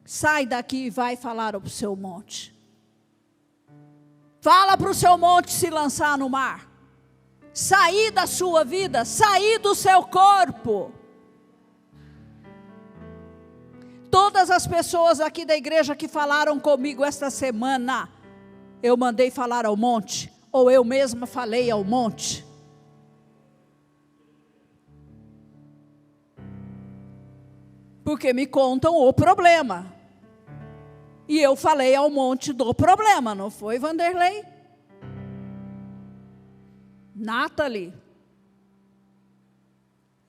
Sai daqui e vai falar para o seu monte. Fala para o seu monte se lançar no mar. Sair da sua vida, sair do seu corpo. Todas as pessoas aqui da igreja que falaram comigo esta semana, eu mandei falar ao monte, ou eu mesma falei ao monte. Porque me contam o problema. E eu falei ao monte do problema, não foi, Vanderlei? Nathalie.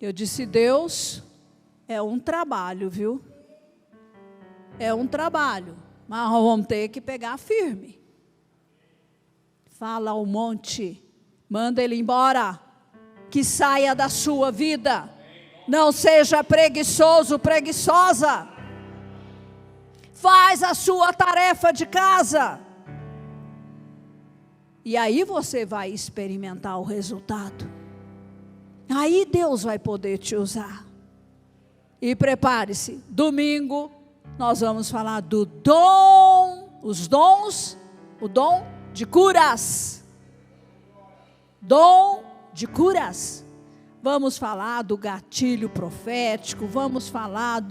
Eu disse: Deus, é um trabalho, viu? É um trabalho, mas vamos ter que pegar firme. Fala ao monte, manda ele embora, que saia da sua vida. Não seja preguiçoso, preguiçosa. Faz a sua tarefa de casa. E aí você vai experimentar o resultado. Aí Deus vai poder te usar. E prepare-se, domingo nós vamos falar do dom, os dons, o dom de curas. dom de curas. Vamos falar do gatilho profético, vamos falar...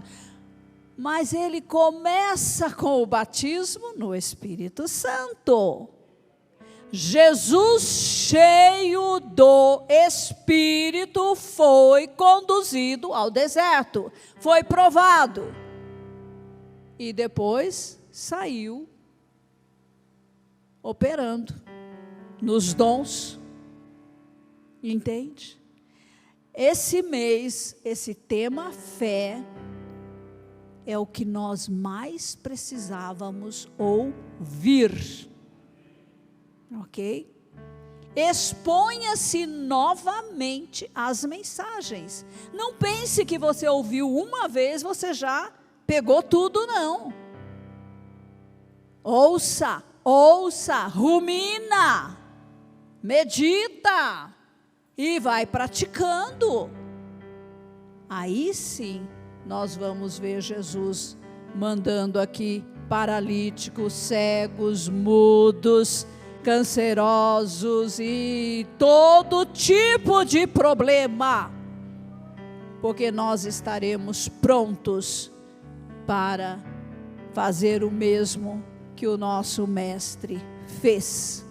Mas ele começa com o batismo no Espírito Santo. Jesus, cheio do Espírito, foi conduzido ao deserto, foi provado. E depois saiu operando nos dons. Entende? Esse mês, esse tema fé, é o que nós mais precisávamos ouvir. Ok? Exponha-se novamente às mensagens. Não pense que você ouviu uma vez, você já pegou tudo, não. Ouça, rumina, medita e vai praticando. Aí sim, nós vamos ver Jesus mandando aqui paralíticos, cegos, mudos, cancerosos e todo tipo de problema, porque nós estaremos prontos para fazer o mesmo que o nosso mestre fez.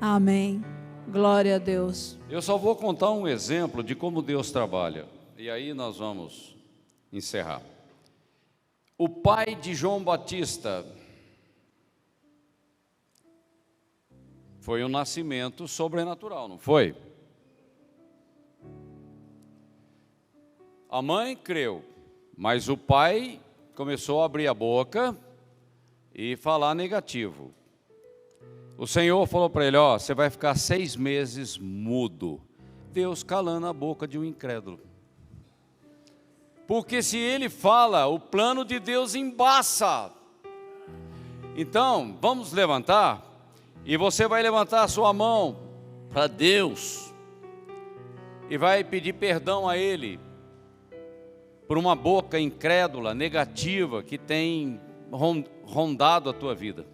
Amém. Glória a Deus. Eu só vou contar um exemplo de como Deus trabalha, e aí nós vamos encerrar. O pai de João Batista foi um nascimento sobrenatural, não foi? A mãe creu, mas o pai começou a abrir a boca e falar negativo. O Senhor falou para ele, ó, você vai ficar 6 meses mudo. Deus calando a boca de um incrédulo. Porque se ele fala, o plano de Deus embaça. Então, vamos levantar, e você vai levantar a sua mão para Deus, e vai pedir perdão a Ele, por uma boca incrédula, negativa, que tem rondado a tua vida.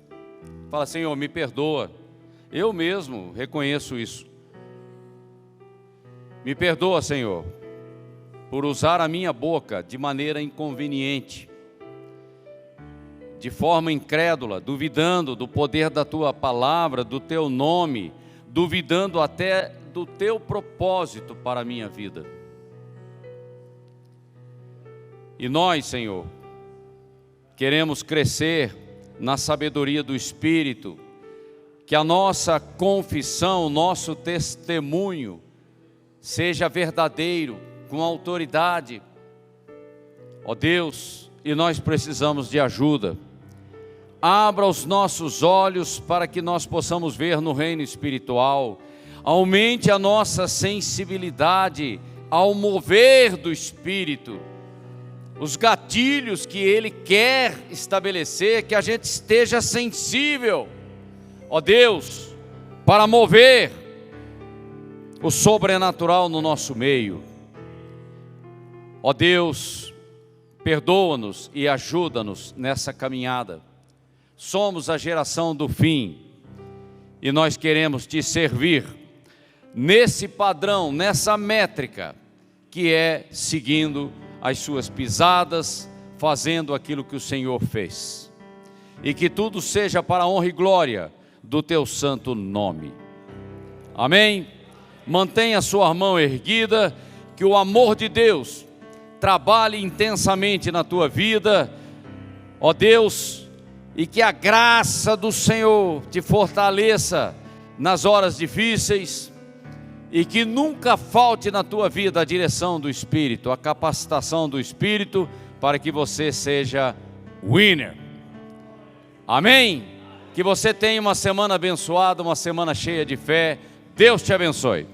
Fala, Senhor, me perdoa, eu mesmo reconheço isso. Me perdoa, Senhor, por usar a minha boca de maneira inconveniente, de forma incrédula, duvidando do poder da tua palavra, do teu nome, duvidando até do teu propósito para a minha vida. E nós, Senhor, queremos crescer na sabedoria do Espírito, que a nossa confissão, nosso testemunho seja verdadeiro, com autoridade, ó Deus, e nós precisamos de ajuda. Abra os nossos olhos para que nós possamos ver no reino espiritual, aumente a nossa sensibilidade ao mover do Espírito, os gatilhos que Ele quer estabelecer, que a gente esteja sensível, ó Deus, para mover o sobrenatural no nosso meio. Ó Deus, perdoa-nos e ajuda-nos nessa caminhada. Somos a geração do fim e nós queremos te servir nesse padrão, nessa métrica, que é seguindo as suas pisadas, fazendo aquilo que o Senhor fez. E que tudo seja para a honra e glória do teu santo nome. Amém? Mantenha a sua mão erguida, que o amor de Deus trabalhe intensamente na tua vida, ó Deus, e que a graça do Senhor te fortaleça nas horas difíceis, e que nunca falte na tua vida a direção do Espírito, a capacitação do Espírito, para que você seja winner. Amém? Que você tenha uma semana abençoada, uma semana cheia de fé. Deus te abençoe.